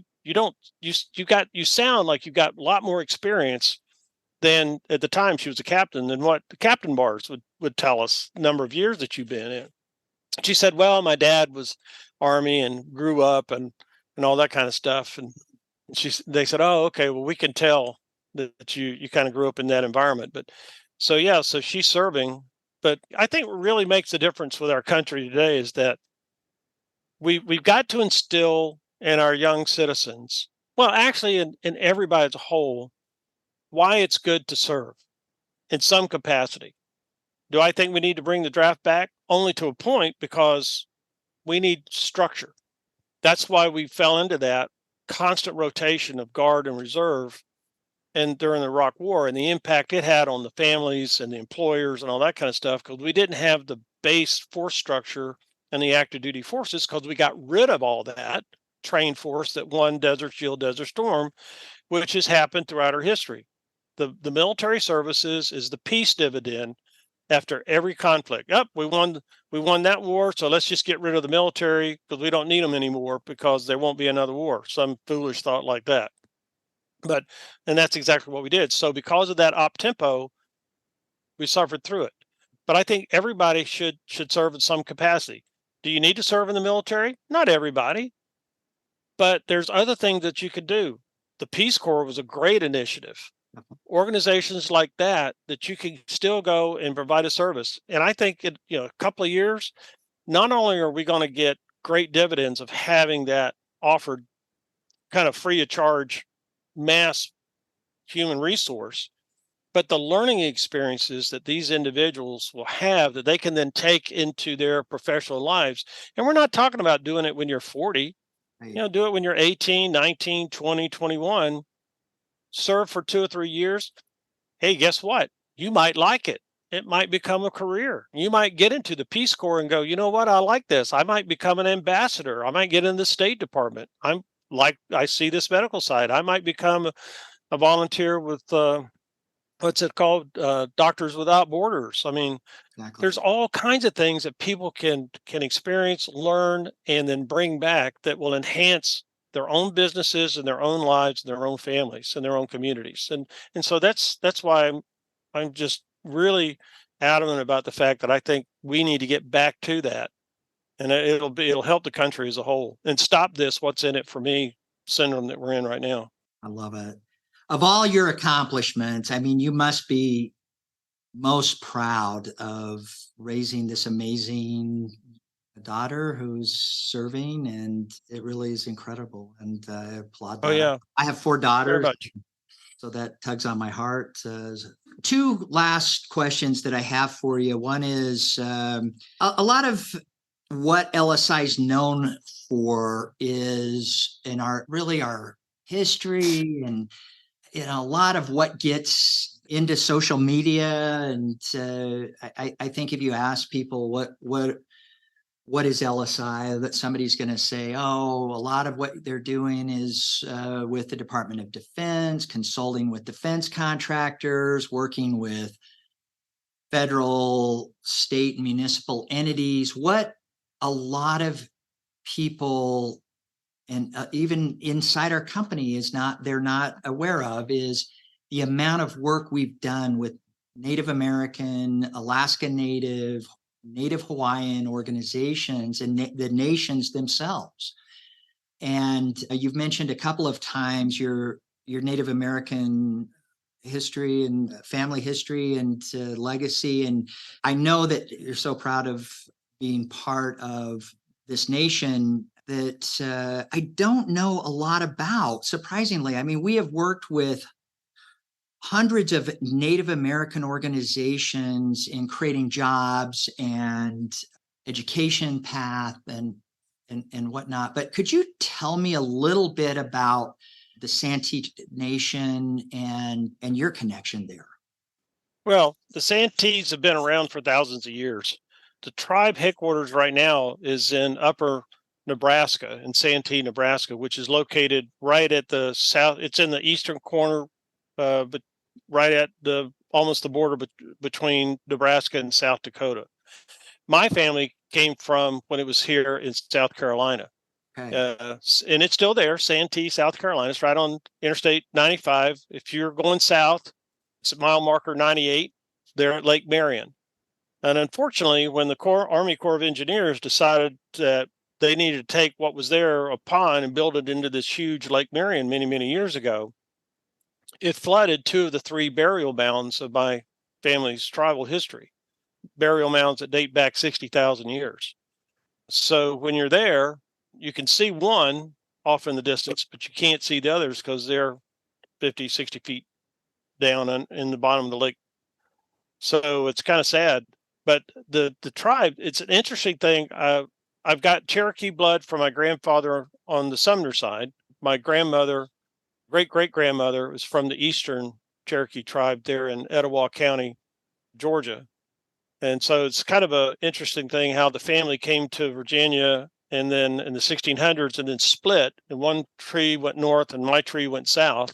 sound like you've got a lot more experience than at the time she was a captain than what the captain bars would tell us the number of years that you've been in." She said, "Well, my dad was Army and grew up and all that kind of stuff." And they said, "Oh, okay, well, we can tell that you kind of grew up in that environment." But so yeah, so she's serving. But I think what really makes the difference with our country today is that we've got to instill in our young citizens, well, actually in everybody as a whole, why it's good to serve in some capacity. Do I think we need to bring the draft back? Only to a point, because we need structure. That's why we fell into that constant rotation of guard and reserve and during the Iraq War, and the impact it had on the families and the employers and all that kind of stuff, because we didn't have the base force structure and the active duty forces, because we got rid of all that trained force that won Desert Shield, Desert Storm, which has happened throughout our history. The military services is the peace dividend after every conflict. Yep, we won that war, so let's just get rid of the military because we don't need them anymore because there won't be another war. Some foolish thought like that. And that's exactly what we did. So because of that op tempo, we suffered through it. But I think everybody should serve in some capacity. Do you need to serve in the military? Not everybody, but there's other things that you could do. The Peace Corps was a great initiative. Organizations like that you can still go and provide a service. And I think in a couple of years, not only are we going to get great dividends of having that offered kind of free of charge mass human resource, but the learning experiences that these individuals will have that they can then take into their professional lives. And we're not talking about doing it when you're 40, Right. Do it when you're 18, 19, 20, 21, serve for 2 or 3 years. Hey, guess what? You might like it. It might become a career. You might get into the Peace Corps and go, you know what? I like this. I might become an ambassador. I might get in the State Department. I see this medical side. I might become a volunteer with what's it called? Doctors Without Borders. I mean, Exactly. there's all kinds of things that people can experience, learn, and then bring back that will enhance their own businesses and their own lives and their own families and their own communities. And so that's why I'm just really adamant about the fact that I think we need to get back to that, and it'll help the country as a whole and stop this "what's in it for me" syndrome that we're in right now. I love it. Of all your accomplishments, I mean, you must be most proud of raising this amazing daughter who's serving, and it really is incredible. And I applaud Oh that. yeah, I have 4 very daughters, much. so that tugs on my heart. 2 last questions that I have for you. One is a lot of what LSI is known for is in our history, and a lot of what gets into social media. And I think if you ask people what is LSI, that somebody's going to say, oh, a lot of what they're doing is with the Department of Defense, consulting with defense contractors, working with federal, state, and municipal entities. What a lot of people, and even inside our company, they're not aware of, is the amount of work we've done with Native American, Alaska Native Hawaiian organizations and the nations themselves. And you've mentioned a couple of times your Native American history and family history and legacy. And I know that you're so proud of being part of this nation that I don't know a lot about, surprisingly. I mean, we have worked with hundreds of Native American organizations in creating jobs and education path and whatnot. But could you tell me a little bit about the Santee Nation and your connection there? Well, the Santees have been around for thousands of years. The tribe headquarters right now is in Upper Nebraska, in Santee, Nebraska, which is located right at the south. It's in the eastern corner, but right at the almost the border between Nebraska and South Dakota. My family came from when it was here in South Carolina. Okay. And it's still there, Santee, South Carolina. It's right on Interstate 95. If you're going south, it's at mile marker 98. They're at Lake Marion. And unfortunately, when the Army Corps of Engineers decided that they needed to take what was there, a pond, and build it into this huge Lake Marion many, many years ago, it flooded two of the three burial mounds of my family's tribal history, burial mounds that date back 60,000 years. So when you're there, you can see one off in the distance, but you can't see the others because they're 50, 60 feet down in the bottom of the lake. So it's kind of sad. But the tribe, it's an interesting thing. I've got Cherokee blood from my grandfather on the Sumner side. My grandmother, great-great-grandmother, was from the Eastern Cherokee tribe there in Etowah County, Georgia. And so it's kind of an interesting thing how the family came to Virginia and then in the 1600s and then split. And one tree went north and my tree went south.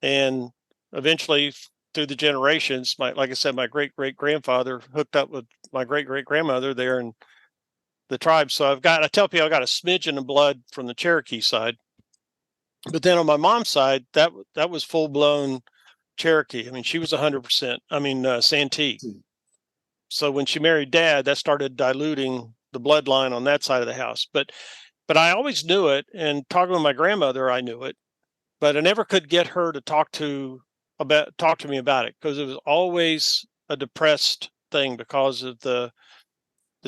And eventually, through the generations, like I said, my great-great-grandfather hooked up with my great-great-grandmother there in the tribe. So I tell people I got a smidgen of blood from the Cherokee side. But then on my mom's side, that was full-blown Cherokee. I mean, she was 100%. I mean, Santee. So when she married Dad, that started diluting the bloodline on that side of the house. But I always knew it, and talking with my grandmother, I knew it, but I never could get her to talk to me about it because it was always a depressed thing because of the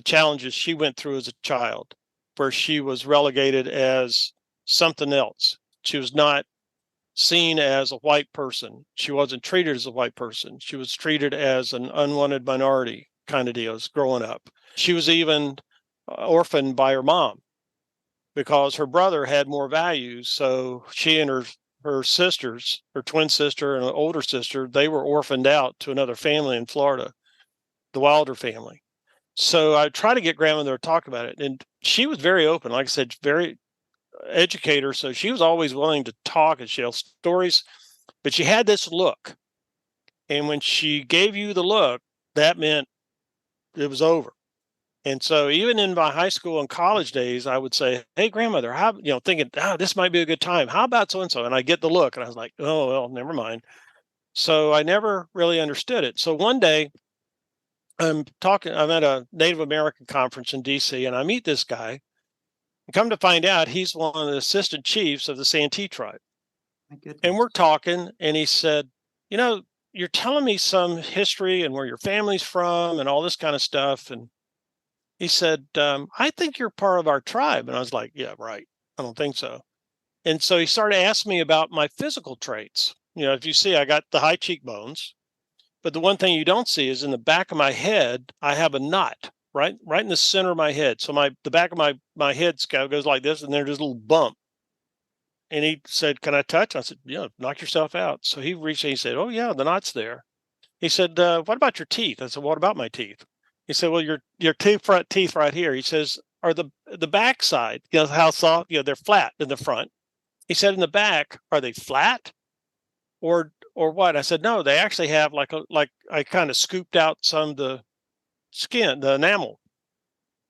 challenges she went through as a child, where she was relegated as something else. She was not seen as a white person. She wasn't treated as a white person. She was treated as an unwanted minority kind of deals growing up. She was even orphaned by her mom because her brother had more values. So she and her sisters, her twin sister and an older sister, they were orphaned out to another family in Florida, the Wilder family. So I tried to get grandmother to talk about it. And she was very open, like I said, very educator. So she was always willing to talk and share stories, but she had this look. And when she gave you the look, that meant it was over. And so even in my high school and college days, I would say, "Hey, grandmother, how," thinking, this might be a good time. How about so-and-so? And I get the look and I was like, oh, well, never mind. So I never really understood it. So one day I'm at a Native American conference in DC and I meet this guy and come to find out he's one of the assistant chiefs of the Santee tribe. And we're talking and he said, you're telling me some history and where your family's from and all this kind of stuff. And he said, I think you're part of our tribe. And I was like, yeah, right. I don't think so. And so he started asking me about my physical traits. If you see, I got the high cheekbones, but the one thing you don't see is in the back of my head, I have a knot right in the center of my head. So the back of my head goes like this, and there's this little bump. And he said, "Can I touch?" I said, "Yeah, knock yourself out." So he reached and he said, "Oh yeah, the knot's there." He said, "What about your teeth?" I said, "What about my teeth?" He said, "Well, your two front teeth right here." He says, "Are the back side, how soft, they're flat in the front." He said, "In the back, are they flat or what?" I said, "No, they actually have like I kind of scooped out some of the skin, the enamel."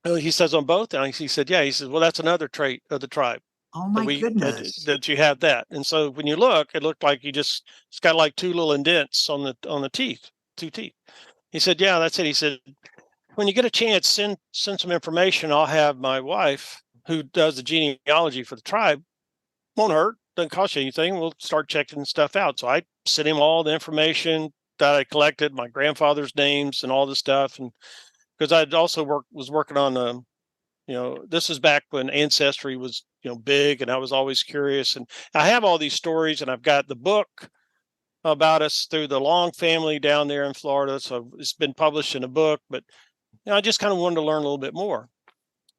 He says, "On both?" And he said, "Yeah." He says, "Well, that's another trait of the tribe. Oh my goodness. That you have that." And so when you look, it looked like it's got like two little indents on the teeth, two teeth. He said, "Yeah, that's it." He said, "When you get a chance, send some information. I'll have my wife, who does the genealogy for the tribe, won't hurt, doesn't cost you anything. We'll start checking stuff out." So I sent him all the information that I collected, my grandfather's names and all this stuff. And because I'd also was working on this is back when Ancestry was, big, and I was always curious. And I have all these stories, and I've got the book about us through the Long family down there in Florida. So it's been published in a book, but I just kind of wanted to learn a little bit more.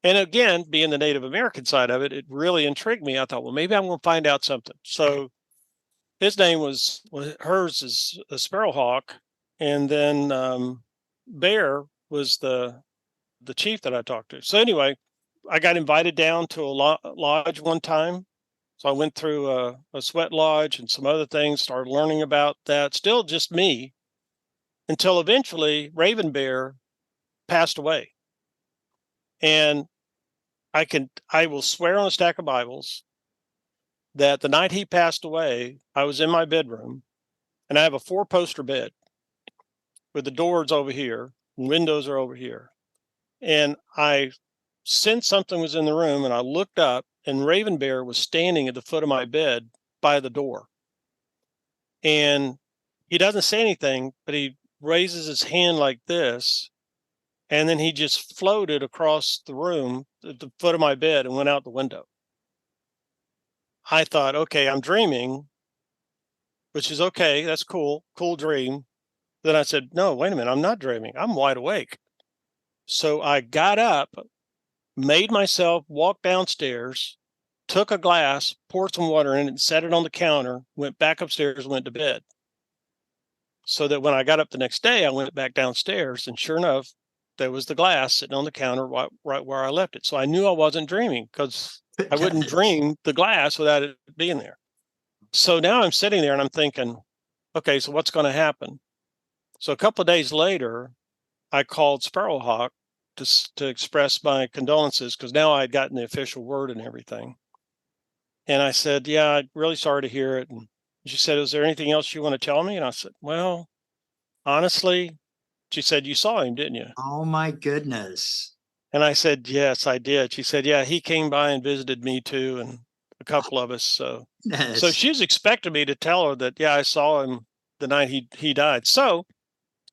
And again, being the Native American side of it, it really intrigued me. I thought, well, maybe I'm going to find out something. So his name hers is a Sparrowhawk. and then Bear was the chief that I talked to. So anyway, I got invited down to a lodge one time. So I went through a sweat lodge and some other things, started learning about that. Still just me, until eventually Raven Bear passed away. And I will swear on a stack of Bibles that the night he passed away, I was in my bedroom, and I have a 4-poster bed with the doors over here, and windows are over here. And I sensed something was in the room, and I looked up, and Raven Bear was standing at the foot of my bed by the door. And he doesn't say anything, but he raises his hand like this, and then he just floated across the room at the foot of my bed and went out the window. I thought, okay, I'm dreaming, which is okay. That's cool dream. Then I said, no, wait a minute, I'm not dreaming. I'm wide awake. So I got up, made myself walk downstairs, took a glass, poured some water in it, and set it on the counter, went back upstairs, went to bed. So that when I got up the next day, I went back downstairs, and sure enough, there was the glass sitting on the counter right where I left it. So I knew I wasn't dreaming, because I wouldn't dream the glass without it being there. So now I'm sitting there and I'm thinking, okay, so what's going to happen? So a couple of days later, I called Sparrowhawk to express my condolences, because now I'd gotten the official word and everything. And I said, yeah, I'm really sorry to hear it. And she said, is there anything else you want to tell me? And I said, well, honestly, she said, you saw him, didn't you? Oh my goodness. And I said, yes, I did. She said, yeah, he came by and visited me too, and a couple of us. So she was expecting me to tell her that, yeah, I saw him the night he died. So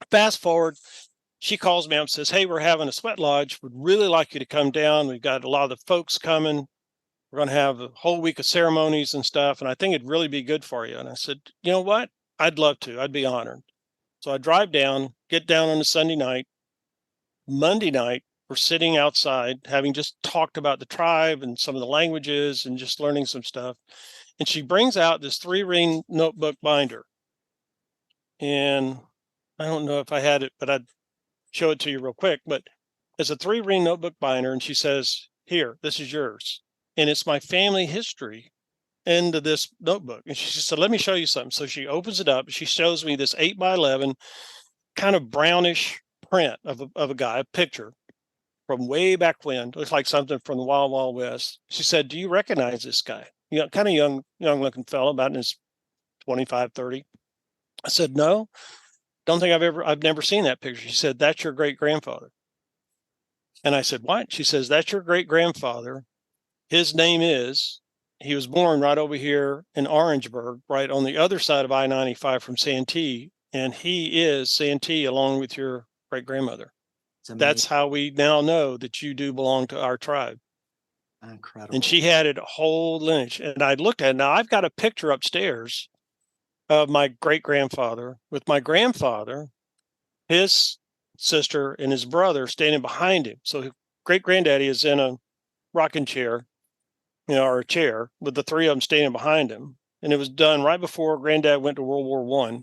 fast forward, she calls me up and says, hey, we're having a sweat lodge. Would really like you to come down. We've got a lot of the folks coming. We're going to have a whole week of ceremonies and stuff, and I think it'd really be good for you. And I said, you know what? I'd love to. I'd be honored. So I drive down, get down on a Sunday night. Monday night, we're sitting outside, having just talked about the tribe and some of the languages and just learning some stuff. And she brings out this 3-ring notebook binder. And I don't know if I had it, but I'd show it to you real quick. But it's a 3-ring notebook binder. And she says, here, this is yours. And it's my family history into this notebook. And she said, let me show you something. So she opens it up. She shows me this 8x11 kind of brownish print of a guy, a picture from way back when. Looks like something from the Wild Wild West. She said, do you recognize this guy? You know, kind of young looking fellow, about in his 25, 30. I said, no, don't think I've never seen that picture. She said, that's your great grandfather. And I said, what? She says, that's your great grandfather. His name he was born right over here in Orangeburg, right on the other side of I-95 from Santee. And he is Santee along with your great grandmother. That's how we now know that you do belong to our tribe. Incredible. And she had it a whole lineage. And I looked at it. Now I've got a picture upstairs of my great grandfather with my grandfather, his sister, and his brother standing behind him. So great granddaddy is in a rocking chair, or a chair, with the 3 of them standing behind him. And it was done right before Granddad went to World War I.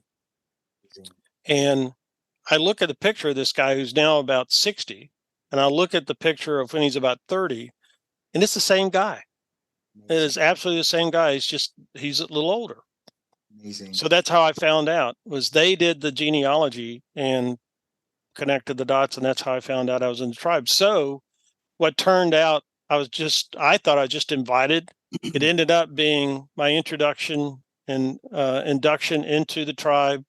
And I look at the picture of this guy who's now about 60, and I look at the picture of when he's about 30, and it's the same guy. It is absolutely the same guy. It's just he's a little older. Amazing. So that's how I found out, was they did the genealogy and connected the dots, and that's how I found out I was in the tribe. So what turned out, I thought I just invited. It ended up being my introduction and induction into the tribe.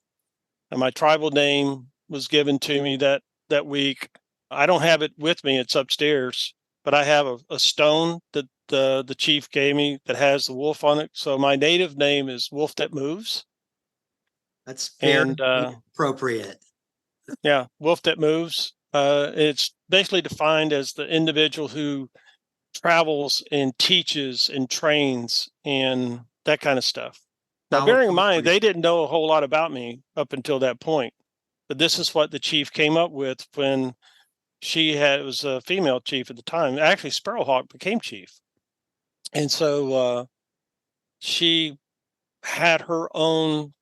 And my tribal name was given to me that week. I don't have it with me. It's upstairs, but I have a stone that the chief gave me that has the wolf on it. So my native name is Wolf That Moves. That's very appropriate. Yeah, Wolf That Moves. It's basically defined as the individual who travels and teaches and trains and that kind of stuff. Now, bearing in mind, they didn't know a whole lot about me up until that point, but this is what the chief came up with when it was a female chief at the time. Actually, Sparrowhawk became chief. And so she had her own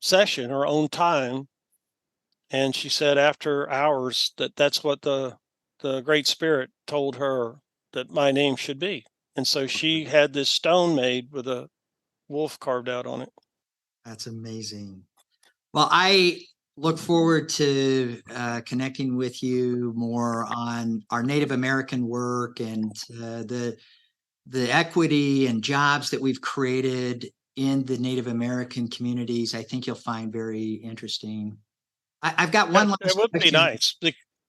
session, her own time, And she said after hours that's what the Great Spirit told her that my name should be. And so she had this stone made with a wolf carved out on it. That's amazing. Well, I look forward to connecting with you more on our Native American work and the equity and jobs that we've created in the Native American communities. I think you'll find very interesting. I've got one last It would question. be nice.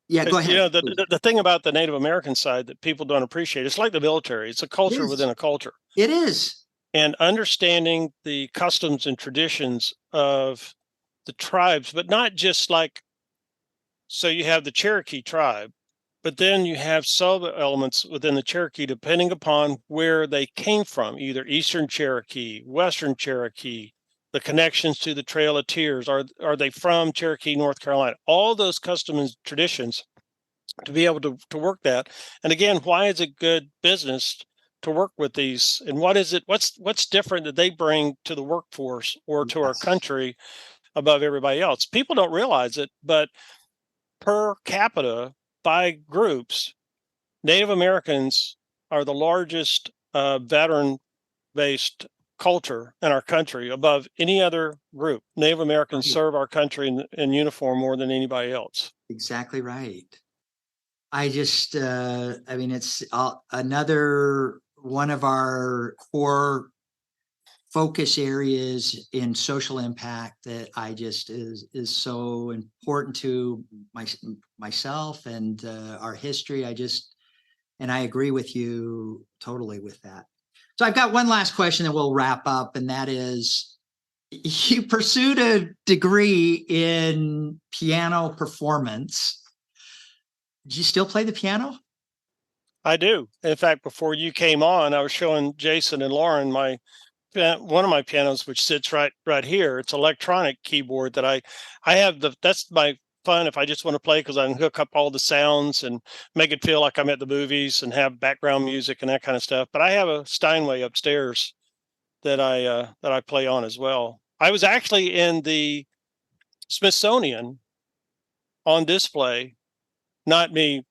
Yeah, go ahead. You know, the thing about the Native American side that people don't appreciate, it's like the military. It's a culture within a culture. It is. And understanding the customs and traditions of the tribes, but not just like, so you have the Cherokee tribe, but then you have sub elements within the Cherokee, depending upon where they came from, either Eastern Cherokee, Western Cherokee, the connections to the Trail of Tears. Are they from Cherokee, North Carolina? All those customs and traditions to be able to work that. And again, why is it good business to work with these? And what is it? What's different that they bring to the workforce or to our country above everybody else? People don't realize it, but per capita by groups, Native Americans are the largest veteran-based culture in our country above any other group. Native Americans serve our country in uniform more than anybody else. Exactly right. I just, I mean, it's another one of our core focus areas in social impact that I just is so important to myself and our history. And I agree with you totally with that. So I've got one last question that we'll wrap up, and that is, you pursued a degree in piano performance. Do you still play the piano? I do. In fact, before you came on, I was showing Jason and Lauren one of my pianos, which sits right here. It's electronic keyboard that I have that's my fun if I just want to play, because I can hook up all the sounds and make it feel like I'm at the movies and have background music and that kind of stuff. But I have a Steinway upstairs that I play on as well. I was actually in the Smithsonian on display, not me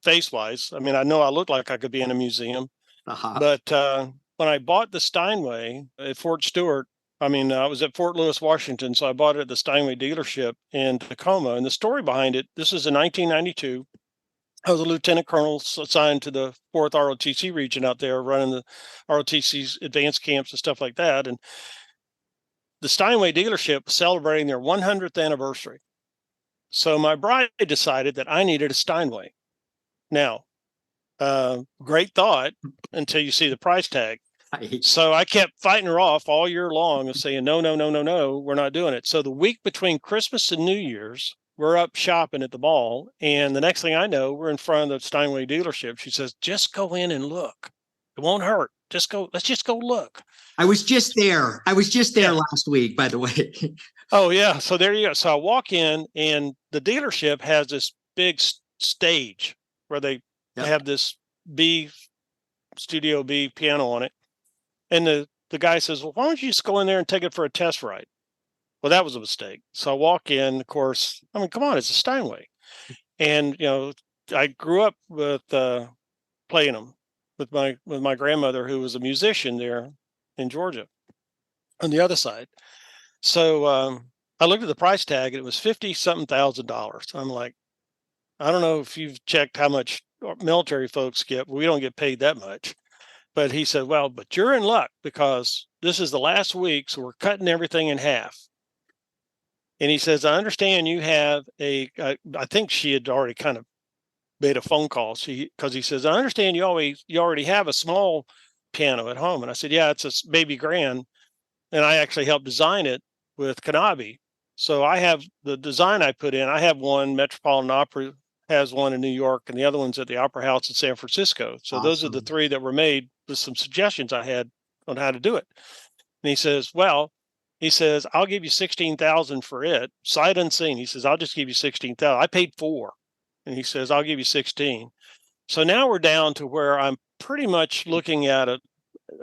face wise. I mean, I know I look like I could be in a museum, but when I bought the Steinway at Fort Stewart, I was at Fort Lewis, Washington, so I bought it at the Steinway dealership in Tacoma. And the story behind it, this is in 1992. I was a lieutenant colonel assigned to the 4th ROTC region out there, running the ROTC's advanced camps and stuff like that. And the Steinway dealership was celebrating their 100th anniversary. So my bride decided that I needed a Steinway. Now, great thought until you see the price tag. So I kept fighting her off all year long and saying, no, we're not doing it. So the week between Christmas and New Year's, we're up shopping at the mall. And the next thing I know, we're in front of the Steinway dealership. She says, just go in and look. It won't hurt. Let's just go look. I was just there. Last week, by the way. Oh, yeah. So there you go. So I walk in, and the dealership has this big stage where they have this Studio B piano on it. And the guy says, well, why don't you just go in there and take it for a test ride? Well, that was a mistake. So I walk in, of course, come on, it's a Steinway. And, I grew up with playing them with my grandmother, who was a musician there in Georgia on the other side. So I looked at the price tag, and it was $50-something thousand. I'm like, I don't know if you've checked how much military folks get. We don't get paid that much. But he said, well, but you're in luck, because this is the last week, so we're cutting everything in half. And he says, I understand you have I think she had already kind of made a phone call. Because he says, I understand you already have a small piano at home. And I said, yeah, it's a baby grand. And I actually helped design it with Kanabi. So I have the design I put in. I have one, Metropolitan Opera has one in New York, and the other one's at the Opera House in San Francisco. So awesome. Those are the three that were made with some suggestions I had on how to do it. And he says, I'll give you $16,000 for it, sight unseen. He says, I'll just give you $16,000. I paid $4,000, and he says, I'll give you $16,000. So now we're down to where I'm pretty much looking at it.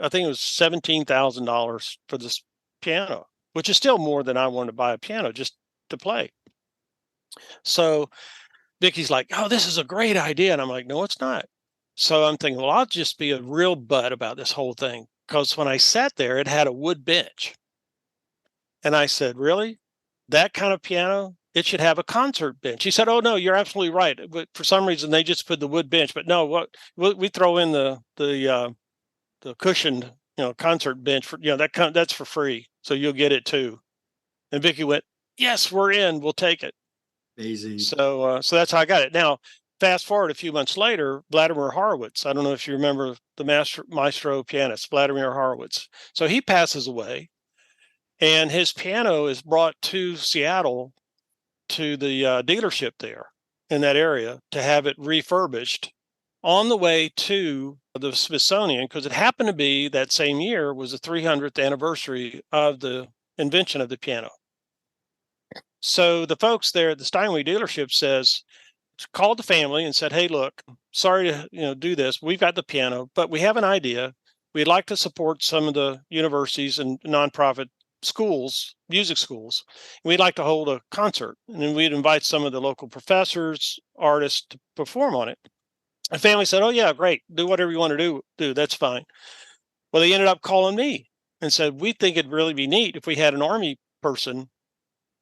I think it was $17,000 for this piano, which is still more than I wanted to buy a piano just to play. So Vicky's like, "Oh, this is a great idea." And I'm like, "No, it's not." So I'm thinking, well, I'll just be a real butt about this whole thing. Because when I sat there, it had a wood bench. And I said, "Really? That kind of piano? It should have a concert bench." He said, "Oh, no, you're absolutely right. But for some reason, they just put the wood bench. But no, what we throw in the cushioned, concert bench for, that's for free. So you'll get it too." And Vicky went, "Yes, we're in. We'll take it." Amazing. So that's how I got it. Now, fast forward a few months later, Vladimir Horowitz. I don't know if you remember the maestro pianist, Vladimir Horowitz. So he passes away, and his piano is brought to Seattle to the dealership there in that area to have it refurbished on the way to the Smithsonian, because it happened to be that same year was the 300th anniversary of the invention of the piano. So the folks there at the Steinway dealership called the family and said, "Hey, look, sorry to do this. We've got the piano, but we have an idea. We'd like to support some of the universities and nonprofit schools, music schools. We'd like to hold a concert, and then we'd invite some of the local professors, artists to perform on it." The family said, "Oh yeah, great. Do whatever you want to do. That's fine." Well, they ended up calling me and said, "We think it'd really be neat if we had an Army person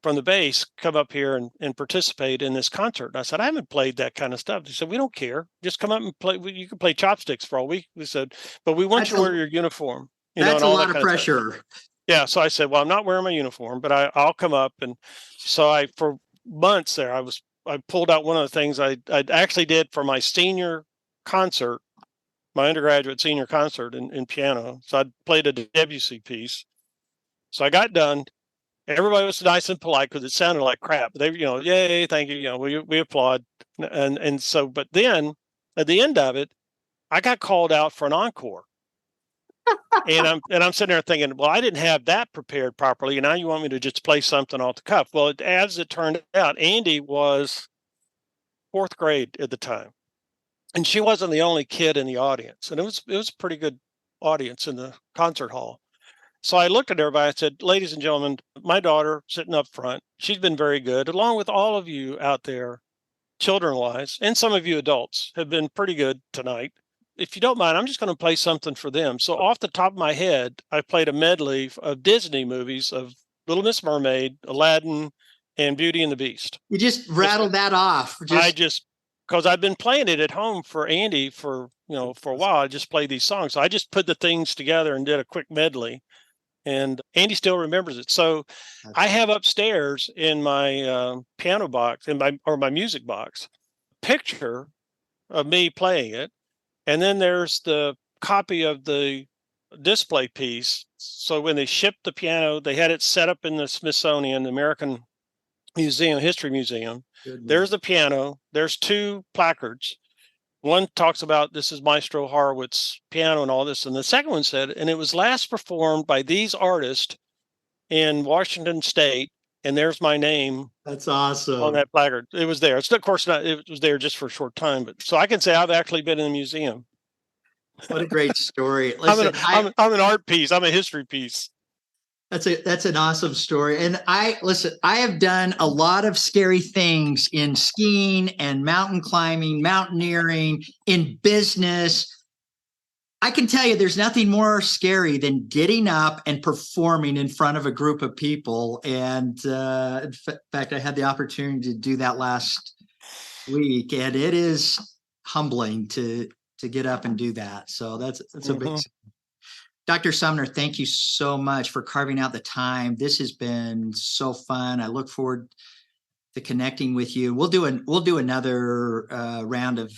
from the base come up here and participate in this concert." And I said, "I haven't played that kind of stuff." They said, "We don't care. Just come up and play. You can play chopsticks for all week." We said, "But we want That's you to wear your uniform, that's and a all lot that of kind of stuff." pressure. Yeah. So I said, "Well, I'm not wearing my uniform, but I'll come up." And so for months there, I pulled out one of the things I actually did for my senior concert, my undergraduate senior concert in piano. So I played a Debussy piece. So I got done. Everybody was nice and polite because it sounded like crap. They, "Yay, thank you." We applaud. But then at the end of it, I got called out for an encore. And I'm sitting there thinking, well, I didn't have that prepared properly. And now you want me to just play something off the cuff. Well, as it turned out, Andy was fourth grade at the time. And she wasn't the only kid in the audience. And it was a pretty good audience in the concert hall. So I looked at everybody. I said, "Ladies and gentlemen, my daughter sitting up front, she's been very good, along with all of you out there, children-wise, and some of you adults have been pretty good tonight. If you don't mind, I'm just going to play something for them." So off the top of my head, I played a medley of Disney movies of Little Miss Mermaid, Aladdin, and Beauty and the Beast. You just rattled that off. Because I've been playing it at home for Andy for a while. I just played these songs. So I just put the things together and did a quick medley. And Andy still remembers it. So I have upstairs in my piano box, my music box, picture of me playing it. And then there's the copy of the display piece. So when they shipped the piano, they had it set up in the Smithsonian, the American History Museum. There's the piano. There's two placards. One talks about this is Maestro Horowitz piano and all this. And the second one said, "And it was last performed by these artists in Washington State." And there's my name. That's awesome. On that placard. It was there. It's of course not, it was there just for a short time, but so I can say I've actually been in the museum. What a great story. Listen, I'm an art piece. I'm a history piece. That's an awesome story. And I have done a lot of scary things in skiing and mountain climbing, mountaineering, in business. I can tell you there's nothing more scary than getting up and performing in front of a group of people. And in fact, I had the opportunity to do that last week, and it is humbling to get up and do that. So that's a big. Dr. Sumner, thank you so much for carving out the time. This has been so fun. I look forward to connecting with you. We'll do another round of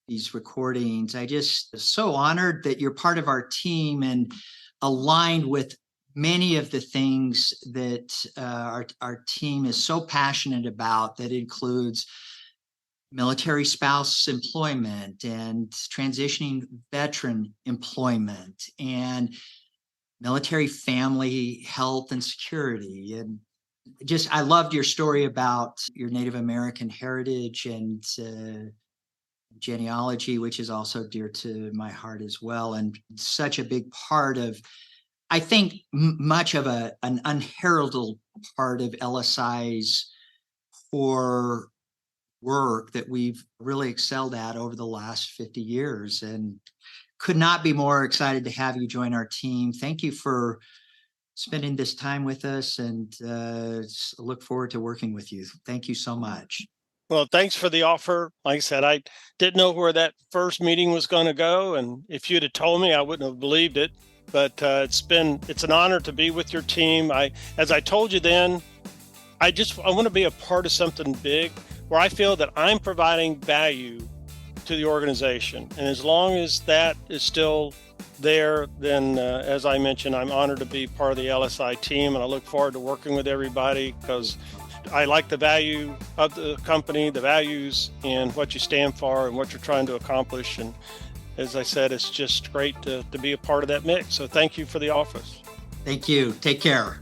these recordings. I just so honored that you're part of our team and aligned with many of the things that our team is so passionate about. That includes military spouse employment and transitioning veteran employment and military family health and security. And just, I loved your story about your Native American heritage and genealogy, which is also dear to my heart as well. And such a big part of, I think, much of an unheralded part of LSI's for work that we've really excelled at over the last 50 years, and could not be more excited to have you join our team. Thank you for spending this time with us, and look forward to working with you. Thank you so much. Well, thanks for the offer. Like I said, I didn't know where that first meeting was going to go, and if you'd have told me, I wouldn't have believed it. But it's an honor to be with your team. As I told you then, I want to be a part of something big where I feel that I'm providing value to the organization. And as long as that is still there, then as I mentioned, I'm honored to be part of the LSI team, and I look forward to working with everybody because I like the value of the company, the values, and what you stand for and what you're trying to accomplish. And as I said, it's just great to be a part of that mix. So thank you for the office. Thank you. Take care.